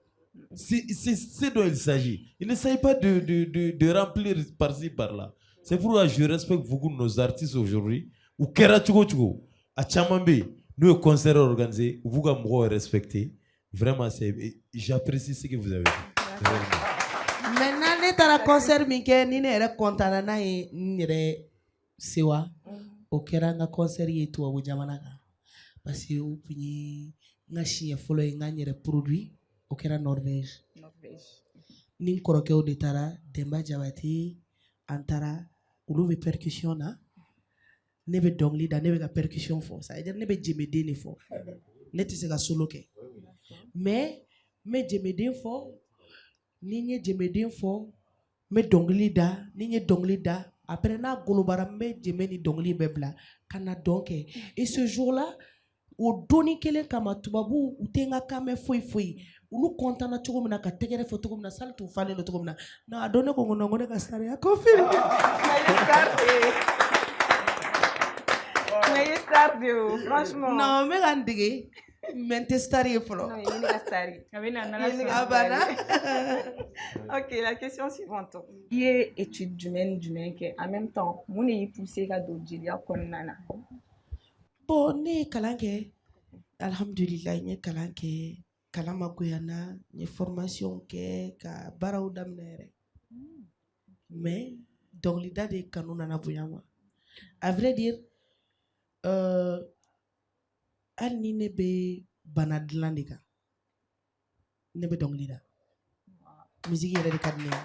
C'est dont il s'agit. Il ne s'agit pas de remplir par-ci, par-là. C'est pourquoi je respecte beaucoup nos artistes aujourd'hui. Ou kera chugo chugo. A Chamambe, nous, le concert organisé, vous pouvez respecter. Vraiment, j'apprécie ce que vous avez dit.
Maintenant, nous avons un concert, nous sommes contents de nous sewa. Au kera un concert, il est tout à Jamanaga. Parce que nous avons un produit. O kɛra Norvège. Ni n kɔrɔkɛw de taara Demba Jabate an taara olu bɛ percussion na ne bɛ dɔnkili da ne bɛ ka percussion fɔ ça veut dire ne bɛ jemeden de fɔ ne tɛ se ka solo kɛ mais n bɛ jemeden fɔ ni n ye jemeden fɔ n bɛ dɔnkili da ni n ye dɔnkili da après n'a golobara n bɛ jeme ni dɔnkili bɛɛ bila ka na dɔn kɛ et ce jour là o doni kelen kama tubabu u tɛ n ka kan mɛn foyi foyi olu kɔntana cogo min na ka tɛgɛrɛ fɔ cogo min na sali t'u falen don cogo min na non a don ne ko n ko ne ka sariya confirme
mais i star de o franchement
non n bɛ ka n dege mais n tɛ star ye fɔlɔ
non i ye ne ka star ye ok la question suivante i ye étude jumɛn kɛ en même temps mun de y'i poussé ka don jeliya kɔnɔna na
bon ne ye kalan kɛ alhamdulilayi n ye kalan kɛ kalan ma goya n na n ye formation kɛ ka baaraw daminɛ yɛrɛ mais dɔnkilida de kanu nana bonya ma à vrai dire hali ni ne bɛ bana dilan de kan ne bɛ dɔnkili da musique yɛrɛ de ka di ne ye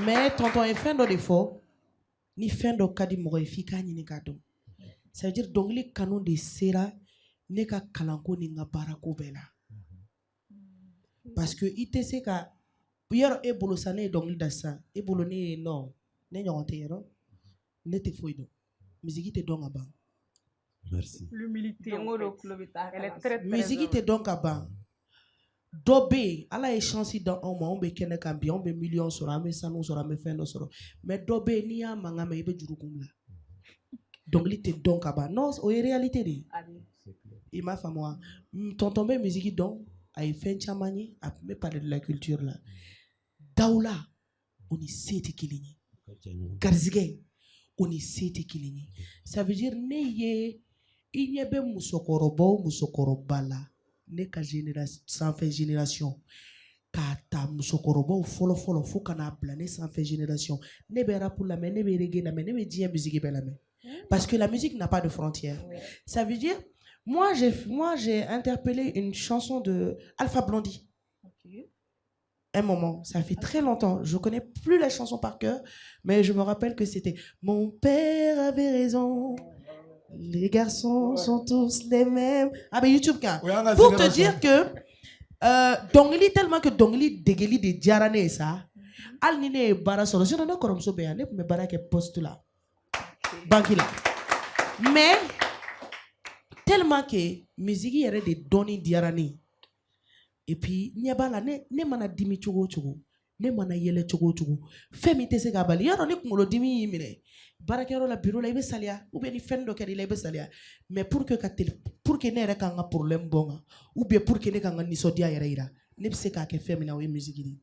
mais tonton ye fɛn dɔ de fɔ ni fɛn dɔ ka di mɔgɔ ye f'i k'a ɲini k'a dɔn ça veut dire dɔnkili kanu de sera ne ka kalanko ni n ka baarako bɛɛ la parce que i tɛ se ka yɔrɔ e bolo sa ne ye dɔnkili da sisan e bolo ne ye non ne ɲɔgɔn tɛ yɔrɔ ne tɛ foyi dɔn musique tɛ dɔn ka ban.
Merci.
L'humilité.
Musique tɛ dɔn ka ban dɔ bɛ yen ala ye chance da anw ma anw bɛ kɛnɛ kan bi anw bɛ miliyɔn sɔrɔ an bɛ sanu sɔrɔ an bɛ fɛn dɔ sɔrɔ mais dɔ bɛ yen n'i y'a mankan mɛn i bɛ juru kun bila dɔnkili tɛ dɔn ka ban non o ye réalité de ye i m'a faamu wa tonton bɛ musique dɔn a ye fɛn caman ye a tun bɛ parler de la culture la dawula o ni se tɛ kelen ye garizigɛ o ni se tɛ kelen ye ça veut dire ne ye i ɲɛ bɛ musokɔrɔba o musokɔrɔba la ne ka sanfɛ génération k'a ta musokɔrɔbaw fɔlɔ fo ka n'a bila ne sanfɛ génération ne bɛ rap lamɛn ne bɛ reggae lamɛn ne bɛ diɲɛ musique bɛɛ lamɛn parce que la musique n'a pas de frontières ça veut dire moi j'ai interpellé une chanson de Alpha Blondy un moment, ça fait très longtemps, je connais plus la chanson par cœur, mais je me rappelle que c'était mon père avait raison. Les garçons sont tous les mêmes. Ah ben YouTube quand. Pour te dire que dongili tellement que dongili degeli de diarane ça. Al ni ne bara solo. Je n'en ai pas so bien. Ne me bara ke poste là. Banki là. Mais tellement que musique yere de doni diarane. Et puis nyaba la ne mana dimi chogo chogo. Ne mana yele chogo chogo. Femi te se ka bali. Yaro ne kungolo dimi yimine. Barakɛyɔrɔ la bureau la i bɛ saliya ou bien ni fɛn dɔ kɛra i la i bɛ saliya mais pour que ne yɛrɛ ka n ka problème bɔ n kan ou bien pour que ne ka n ka nisɔndiya yɛrɛ yira ne bɛ se k'a kɛ fɛn min na o ye musique de ye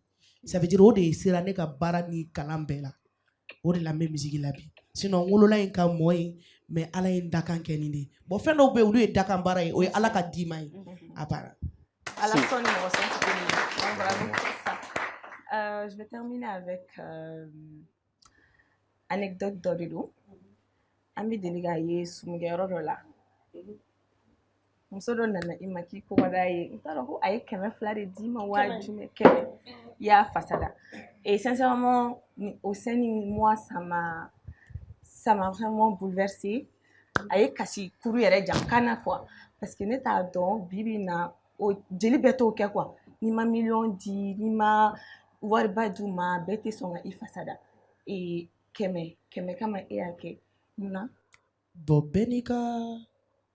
ça veut dire o de sera ne ka baara ni kalan bɛɛ la o de la n bɛ musique la bi sinon n wolola in ka mɔ ye mais ala ye n dakan kɛ nin de ye bon fɛn dɔw bɛ yen olu ye dakan baara ye o ye ala ka dima ye a banna.
Je vais terminer avec anecdote dɔ de don an bɛ deli k'a ye sumukɛyɔrɔ dɔ la muso dɔ nana i ma k'i kɔgɔda ye n t'a dɔn ko a ye 200 de d'i ma waa jumɛn 100 i y'a fasada et sincèrement au sein de moi ça m'a vraiment bouleversée a ye kasi kuru yɛrɛ jan kana quoi parce que ne t'a dɔn bibi na o jeli bɛɛ t'o kɛ quoi n'i ma miliyɔn di n'i ma wariba d'u ma bɛɛ tɛ sɔn ka i fasada et kɛmɛ kama e y'a kɛ munna
bon bɛɛ n'i ka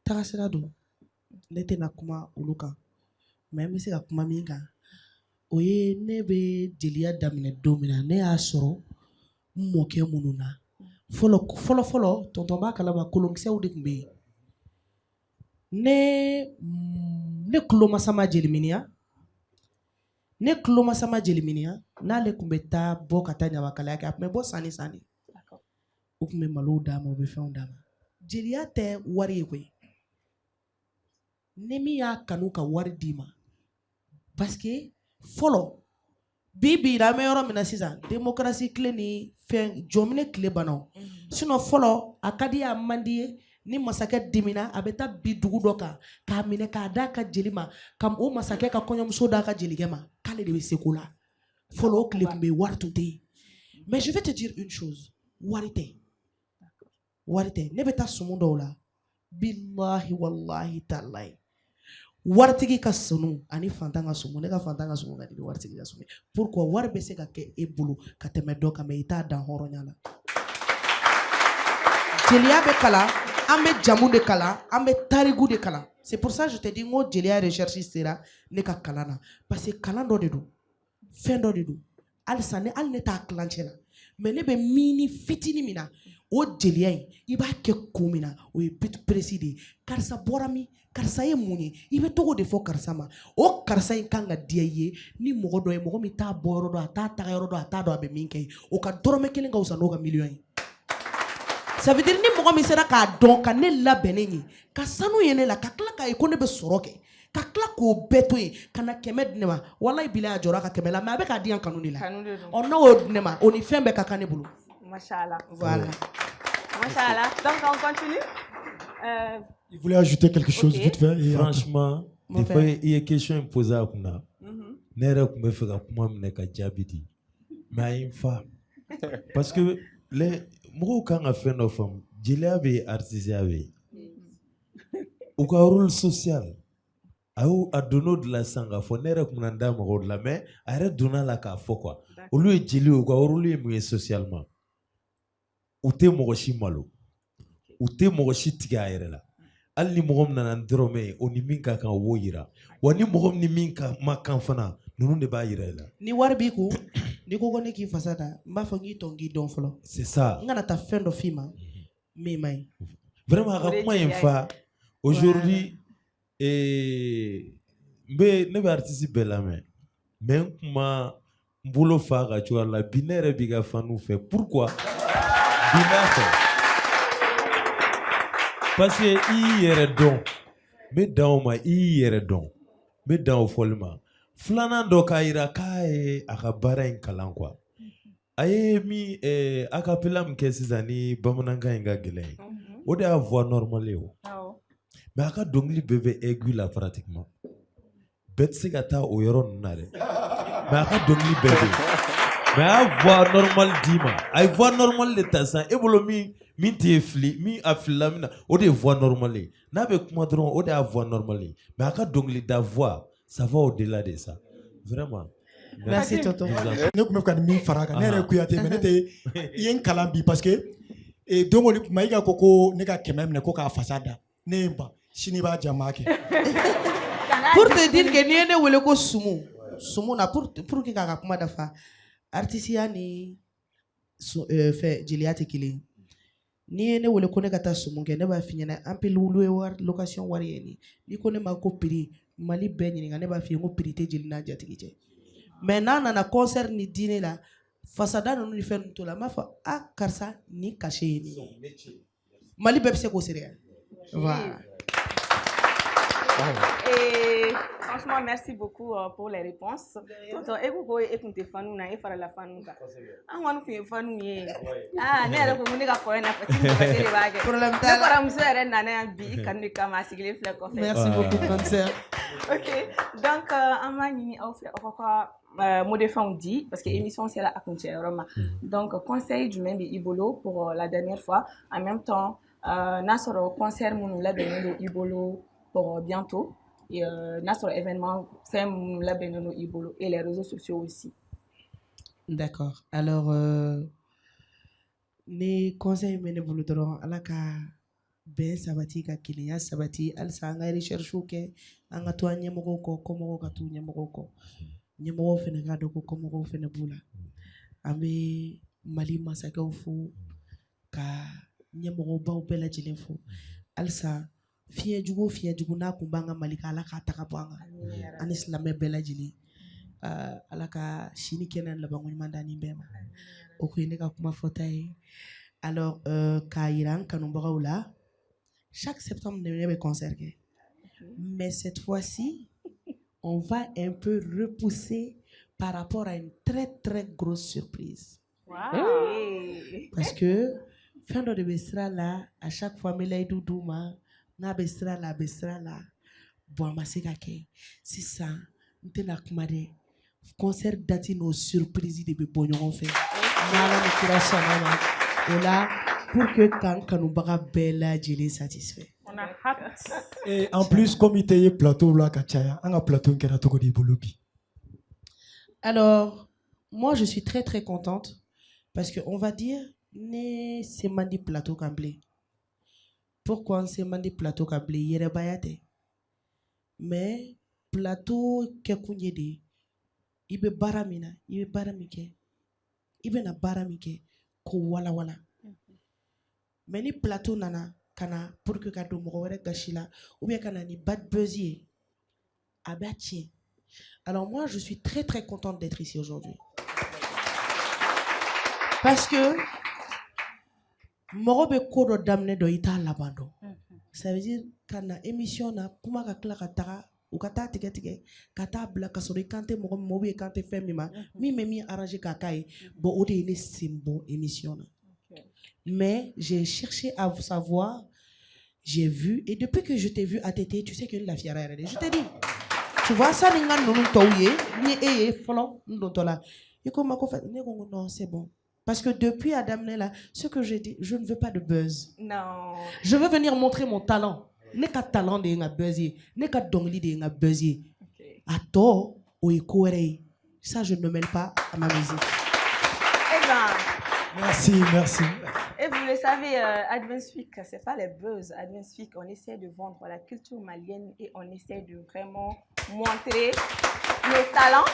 tagasira don ne tɛna kuma olu kan mais n bɛ se ka kuma min kan o ye ne bɛ jeliya daminɛ don min na ne y'a sɔrɔ n mɔkɛ minnu na fɔlɔ tonton b'a kalama kolonkisɛw de tun bɛ yen ne tulomasama jeliminiya n'ale tun bɛ taa bɔ ka taa ɲamakalaya kɛ a tun bɛ bɔ sanni o tun bɛ malow d'a ma o bɛ fɛnw d'a ma jeliya tɛ wari ye koyi ne min y'a kanu ka wari d'i ma parce que fɔlɔ bi an bɛ yɔrɔ min na sisan démocratie tile ni fɛn jɔnminɛ tile banna o sinon fɔlɔ a ka di a man di ye ni masakɛ dimina a bɛ taa bi dugu dɔ kan k'a minɛ k'a d'a ka jeli ma ka o masakɛ ka kɔɲɔmuso d'a ka jelikɛ ma k'ale de bɛ se ko la fɔlɔ o tile tun bɛ yen wari tun tɛ yen mais je vais te dire une chose wari tɛ ne bɛ taa sumu dɔw la billahi wallahi talahi waritigi ka sunu ani fantan ka sumu ne ka fantan ka sumu ka di waritigi ka sumu pourquoi wari bɛ se ka kɛ e bolo ka tɛmɛ dɔ kan mais i t'a dan hɔrɔnya la jeliya bɛ kalan Ambe jamu de kala, ambe tarigu de kala. C'est pour ça que je te dis, moi, Djelia recherche sera ne ka kalana. Parce que kalando de do, fendo de do. Al sane al neta klanchela. Mais ne be mini fitini mina. O Djelia iba ke kumina o e bit preside. Karsa borami, karsa ye muni. Ibe togo de fo karsa ma. O karsa in kanga dieye ni mogo do e mogo mi ta boro do ata ta yoro do ata do abe minke. O ka dorome kelen ga usano ga million. Ça veut dire ni mogo mi sera ka don ka ne labɛnnen ye ka sanu ye ne la ka tila ka ye ko ne bɛ sɔrɔ kɛ ka tila k'o bɛɛ to yen ka na kɛmɛ di ne ma walayi bila a jɔra ka kɛmɛ la mais a bɛ k'a di yan kanu de la ɔ n'o y'o di ne ma o ni fɛn bɛɛ ka kan ne bolo.
Machallah.
Voilà.
Machallah. Donc on continue.
Il voulait ajouter quelque chose vite fait. Et
franchement, des fois il y a question imposée à Kuna. Ne yɛrɛ tun bɛ fɛ ka kuma minɛ ka jaabi di mais a ye n fa parce que les mɔgɔw kan ka fɛn dɔ faamu jeliya bɛ yen artisiya bɛ yen u ka rôle social a y'o a donn'o de la sisan k'a fɔ ne yɛrɛ tun bɛna n da mɔgɔw de la mais a yɛrɛ donna la k'a fɔ quoi olu ye jeli ye u ka rôle ye mun ye socialement u tɛ mɔgɔ si malo u tɛ mɔgɔ si tigɛ a yɛrɛ la hali ni mɔgɔ min nana n dɔrɔmɛ ye o ni min ka kan o b'o yira wa ni mɔgɔ min ni min ma kan fana ninnu de b'a yira i la.
Ni wari b'i kun n'i ko ne k'i fasa da n b'a fɔ k'i tɔn k'i dɔn fɔlɔ.
C'est ça.
n kana taa fɛn dɔ f'i ma min ma ɲi.
Vraiment a ka kuma ye n fa aujourd'hui ne bɛ artiste bɛɛ lamɛn mais n kun ma n bolo fa a ka cogoya la bi ne yɛrɛ b'i ka faniw fɛ pourquoi bi n b'a fɛ parce que i y'i yɛrɛ dɔn n bɛ dan o ma i y'i yɛrɛ dɔn n bɛ dan o fɔli ma filanan dɔ k'a yira k'a ye a ka baara in kalan quoi a ye min a cappella min kɛ sisan ni bamanankan in ka gɛlɛn ye o de y'a voix normale ye o mais a ka dɔnkili bɛɛ bɛ aigu la pratiquement bɛɛ tɛ se ka taa o yɔrɔ ninnu na dɛ mais a ka dɔnkili bɛɛ bɛ mais a y'a voix normale d'i ma a ye voix normale de ta sisan e bolo min tɛ fili min a filila min na o de ye voix normale ye n'a bɛ kuma dɔrɔn o de y'a voix normale ye mais a ka dɔnkili da voix ça va au-delà de ça vraiment.
Merci Toto.
ne kun bɛ fɛ ka nin min fara a kan ne yɛrɛ Kuyate mais ne tɛ i ye n kalan bi parce que don o don Mayiga ko ko ne ka kɛmɛ minɛ ko k'a fasa da ne ye n ban sini b'a jama kɛ.
Pour te dire que n'i ye ne wele ko sumu na pour que k'a ka kuma dafa artisiya ni fɛ jeliya tɛ kelen ye n'i ye ne wele ko ne ka taa sumu kɛ ne b'a f'i ɲɛna an pe louer location wari ye nin n'i ko ne ma ko prix Mali bɛɛ ɲininka ne b'a f'i ye ko prix tɛ jeli n'a jatigi cɛ mais n'a nana concert ni dîner la fasada ninnu ni fɛn ninnu to la n b'a fɔ ah karisa ni cachet ye nin ye Mali bɛɛ bɛ se k'o sereya voilà.
Et franchement, merci beaucoup pour les réponses. Tonton, eko écoutez fanu na e fara la fanu ka. An wanu fi fanu ye. Ah, ne yɛrɛ ko ne ka koy na fati ni ka tele bage.
Problème
ta. Ne fara muso yɛrɛ nana yan bi kan ne kama sigile fleur ko.
Merci beaucoup Cancer.
OK. Donc an ma ɲini aw fɛ aw ka mot de fin on dit parce que émission c'est la akunche Roma. Donc conseil jumɛn bɛ i bolo pour la dernière fois en même temps n'a sɔrɔ concert minnu labɛnnen don i bolo pour bientôt et notre événement c'est la Benono Ibolo et les réseaux sociaux aussi.
D'accord. Alors les conseils mene bolo dɔrɔn ala ka bɛn sabati ka kelenya sabati alisa an ka recherche kɛ an ka to an ɲɛmɔgɔw kɔ kɔmɔgɔw ka t'u ɲɛmɔgɔw kɔ ɲɛmɔgɔw fɛnɛ k'a dɔn ko kɔmɔgɔw fɛnɛ b'u la an bɛ Mali masakɛw fo ka ɲɛmɔgɔw baw bɛɛ lajɛlen fo alisa fiɲɛ jugu n'a kun b'an ka Mali kan ala k'a ta ka bɔ an kan ani silamɛ bɛɛ lajɛlen ala ka sini kɛnɛ labanko ɲuman d'an ni bɛɛ ma o kun ye ne ka kuma fɔta ye alors k'a yira an kanubagaw la chaque septembre ne bɛ concert kɛ mais cette fois-ci on va un peu repousser par rapport à une très très grosse surprise.
Wow.
Parce que fɛn dɔ de bɛ sira la à chaque fois n bɛ layidu d'u ma n'a bɛ sira la bon a ma se ka kɛ sisan n tɛna kuma dɛ concert date n'o surprise de bɛ bɔ ɲɔgɔn fɛ n'ala ni kira sɔnna ma o la pour que k'an kanubaga bɛɛ lajɛlen satisfait.
On a hâte.
Et en plus comme i tɛ ye plateau la ka caya an ka plateau in kɛra cogo di i bolo bi.
Alors moi je suis très très contente parce que on va dire ne se man di plateau kan bilen pourquoi on s'est demandé plateau câblé yere bayate mais plateau ke kunye de ibe baramina ibe baramike ibe na baramike ko wala wala mais ni plateau nana kana pour que kado mo wala gashila ou bien kana ni bad buzzy abachi. Alors moi je suis très très contente d'être ici aujourd'hui parce que morobe kodo damne do ita labando. Ça veut dire kana émission na kuma ka kla ka tara ou kata tige kata bla ka sori kante mo mobe kante femima mi arranger kakai bo ode ne simbo émission na. Mais j'ai cherché à savoir, j'ai vu et depuis que je t'ai vu à tété, tu sais que la fiara est. Je t'ai dit. Tu vois ça ninga non toye ni follow ndotola. Et comme ma fait non c'est bon. Parce que depuis Adam Nella, ce que j'ai dit, je ne veux pas de buzz.
Non.
Je veux venir montrer mon talent. N'est qu'à talent de nga buzzy, n'est qu'à dongli de nga buzzy. À toi, au écoerei. Ça, je ne me mêle pas à ma musique.
Eh ben.
Merci, merci.
Et vous le savez, Advance Week, c'est pas les buzz. Advance Week, on essaie de vendre la culture malienne et on essaie de vraiment montrer nos talents.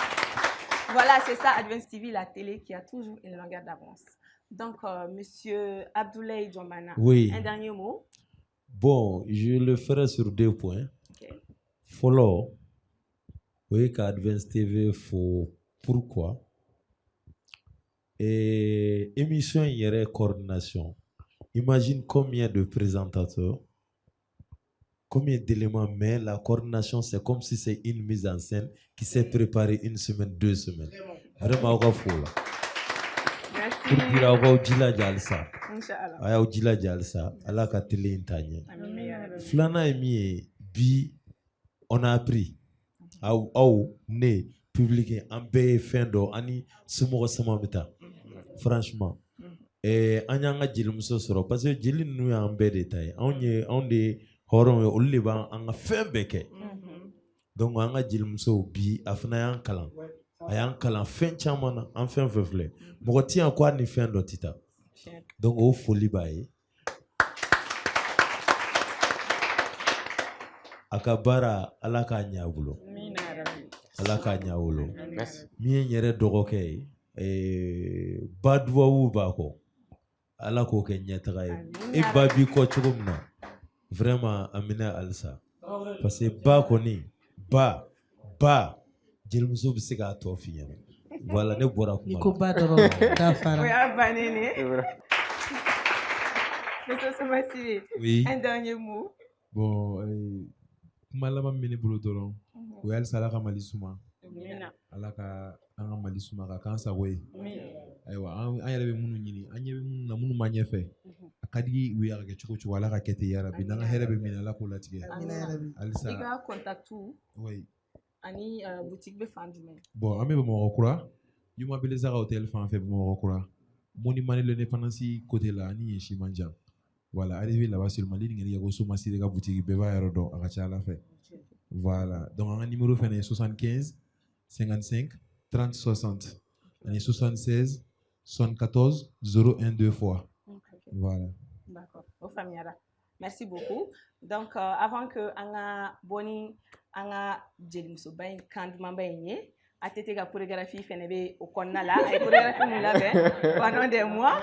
Voilà, c'est ça, Advance TV, la télé qui a toujours une longueur d'avance. Donc, monsieur Abdoulaye Diombana,
oui.
Un dernier mot.
Bon, je le ferai sur 2 points.
Okay.
Follow, oui, qu'Advance TV, faut pourquoi? Et émission, il y aurait coordination. Imagine combien de présentateurs, combien d'éléments, mais la coordination, c'est comme si c'est une mise en scène qui s'est préparée 1 semaine, 2 semaines. Vraiment, on va faire.
Merci.
Pour dire, on va Jila Jalsa.
Inch'Allah.
On va Jila Jalsa. Allah ka télé intanye. Flana emi bi, on a appris. Au né public en bé fin d'eau, ani sumo samamita. Franchement. Et anyanga jilumso soro parce que jilin nous en bé détail. On est horon o liban anga fembeke. Donc anga jilumso bi afna yan kalan. Ayan kalan fen chamana en fin fefle. Mokoti en quoi ni fin dotita. Donc au folie bae. Akabara alaka nyabulo. Alaka nyabulo. Mie nyere dogoke badwa wu bako. Alako ke nyataka e babi ko chugumna. Vraiment amina alsa. Parce que ba koni ba jilmuso bisiga to fiya. Voilà ne bora kuma.
Niko ba doro da fara.
Oui, abanene. Monsieur Somasile.
Oui.
Un dernier mot.
Bon, malama mini bolo doron. O yal sala ka malisuma. Ala ka anga malisuma ka kansa we. Aywa an yɛrɛ bɛ minnu ɲini an ɲɛ bɛ minnu na minnu ma ɲɛfɛ a ka di u y'a kɛ cogo cogo ala ka kɛ ten yarabi n'an ka hɛrɛ bɛ min ala k'o latigɛ halisa
i ka contactu
oui
ani boutique bɛ fan jumɛn
bon an bɛ Bamakɔ Kura Yuma Belezaga hôtel fan fɛ Bamakɔ Kura Monument de l'Indépendance côté la ani Yeshi Mandiang voilà arrivé là-bas sur Mali ni ko Somasile ka boutique bɛɛ b'a yɔrɔ dɔn a ka ca ala fɛ voilà donc an ka numéro fɛnɛ ye 75 55 30 60 ani 76 74 01 2 fois. Okay. Voilà.
D'accord. Au familiara. Merci beaucoup. Donc, avant que Anga Boni, Anga Jelimso Bain, Kandman Baigné, a été la chorégraphie Fenebe au Konala, et chorégraphie Moulabe pendant des mois.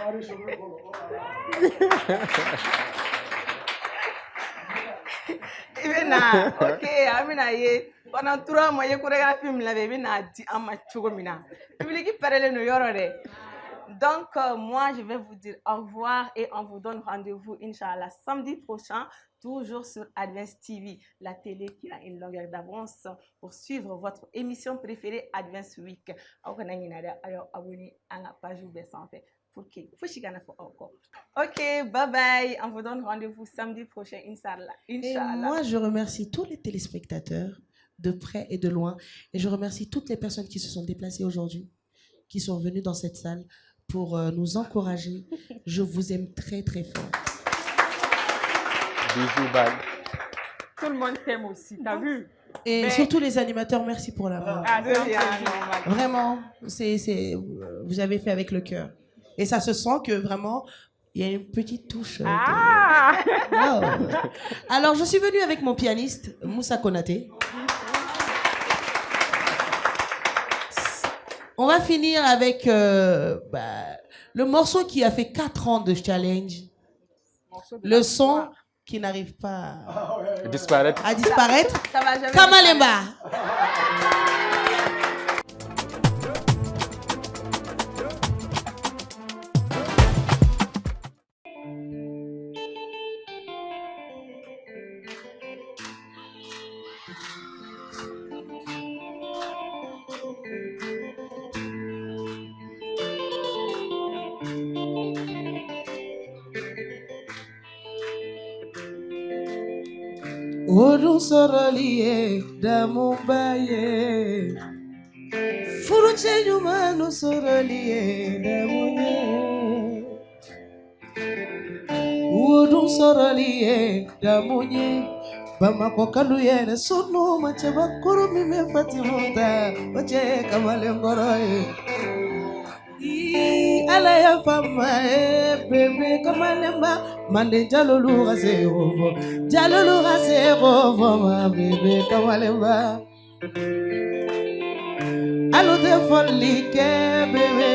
Ibena, ok, Amina ye. Pendant 3 mois, il chorégraphie Moulabe, Ibena dit Amma Chogomina. Public qui parle New York. Donc, moi, je vais vous dire au revoir et on vous donne rendez-vous, Inch'Allah, samedi prochain, toujours sur Advance TV, la télé qui a une longueur d'avance pour suivre votre émission préférée, Advance Week. Abonnez à la page de santé. Ok, bye bye. On vous donne rendez-vous samedi prochain, Inch'Allah.
Et moi, je remercie tous les téléspectateurs de près et de loin. Et je remercie toutes les personnes qui se sont déplacées aujourd'hui, qui sont venues dans cette salle pour nous encourager. Je vous aime très, très fort.
Bisous, bye.
Tout le monde t'aime aussi, t'as vu?
Et surtout les animateurs, merci pour l'amour. Vraiment, vous avez fait avec le cœur. Et ça se sent que vraiment, il y a une petite touche. Oh. Alors, je suis venue avec mon pianiste, Moussa Konaté. On va finir avec le morceau qui a fait 4 ans de challenge. Le son qui n'arrive pas à disparaître. Kamalemba. Odu soroliye damubaye Furuche nyumanu soroliye damunye Odu soroliye damunye Bamako kaluye sunu mache bakuru mime fatimuta Wache kamalengoroye Ala ya fama bebe kamalemba mande jalolu rasero ma bebe kamalemba alo de folike bebe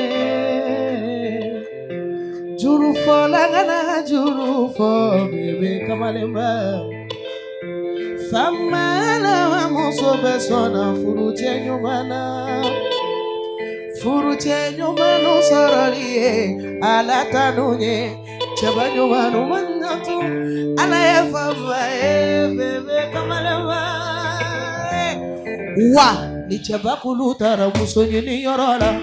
juru fo lagana juru fo bebe kamalemba fama la moso besona furuche nyumana Furuche nyumanu soroliye ala tanunye chaba nyumanu manatu ala ya fama bebe kamalema wa ni chaba kulutara musonye ni yorola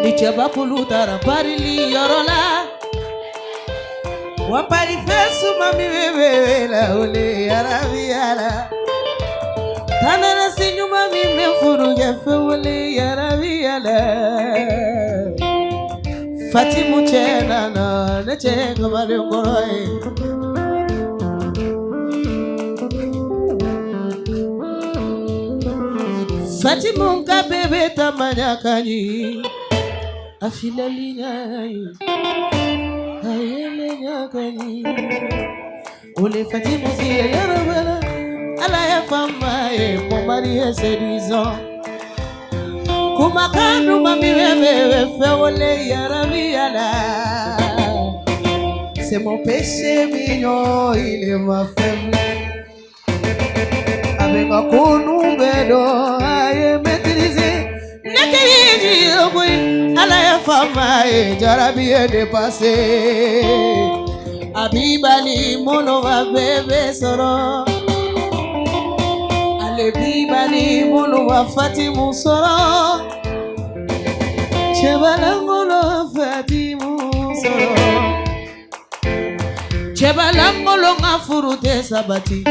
ni chaba kulutara parili yorola wa pari fesu mami bebe la ole yarabiara Tanana sinyuma mime furuge fewele yarabiyala Fatimu chena na neche kamale ngoroe Fatimu nka bebe tamanya kanyi Afila linyai Ayele nyakanyi Ole Fatimu siya yarabala Ala ya fama mon mari est séduisant Kumakandu mami bebe feole yarabi ala C'est mon péché mignon, il est ma faiblesse Avec ma konou bedo aye maîtrisé Nekiri yobui ala ya fama jarabi est dépassé Abibali mono ma bebe soro Bibali mulu wa Fatimu soro Chebalangolo Fatimu soro Chebalangolo ngafurute sabati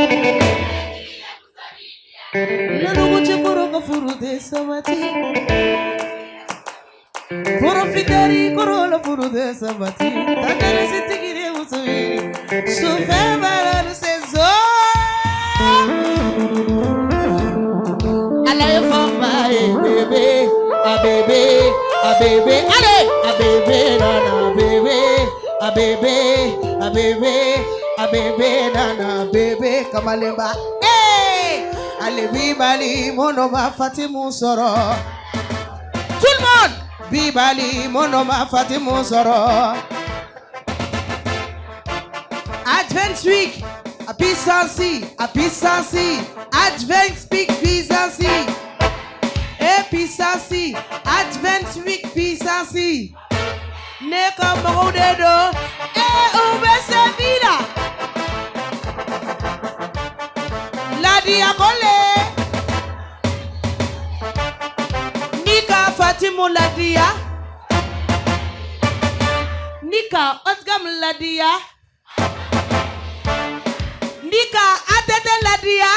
Nanugu chekoro ngafurute sabati Profitari korola furute sabati Tadare sitigire usuviri Sufebara nusezo Ala fama bébé, a bébé, a bébé, allez, a bébé, nana bébé, a bébé, a bébé, a bébé, nana bébé, kamalemba, hey, allez bibali monoma Fatimu soro, tout le monde, bibali monoma Fatimu soro, Advent Week. Apisansi, Advent Speak Pisansi, Episansi, Advent Week Pisansi, Neka Maudedo, Ubese Vida, La Diakole, Nika Fatimu Ladia, Nika Osgam Ladia. Nika atete ladia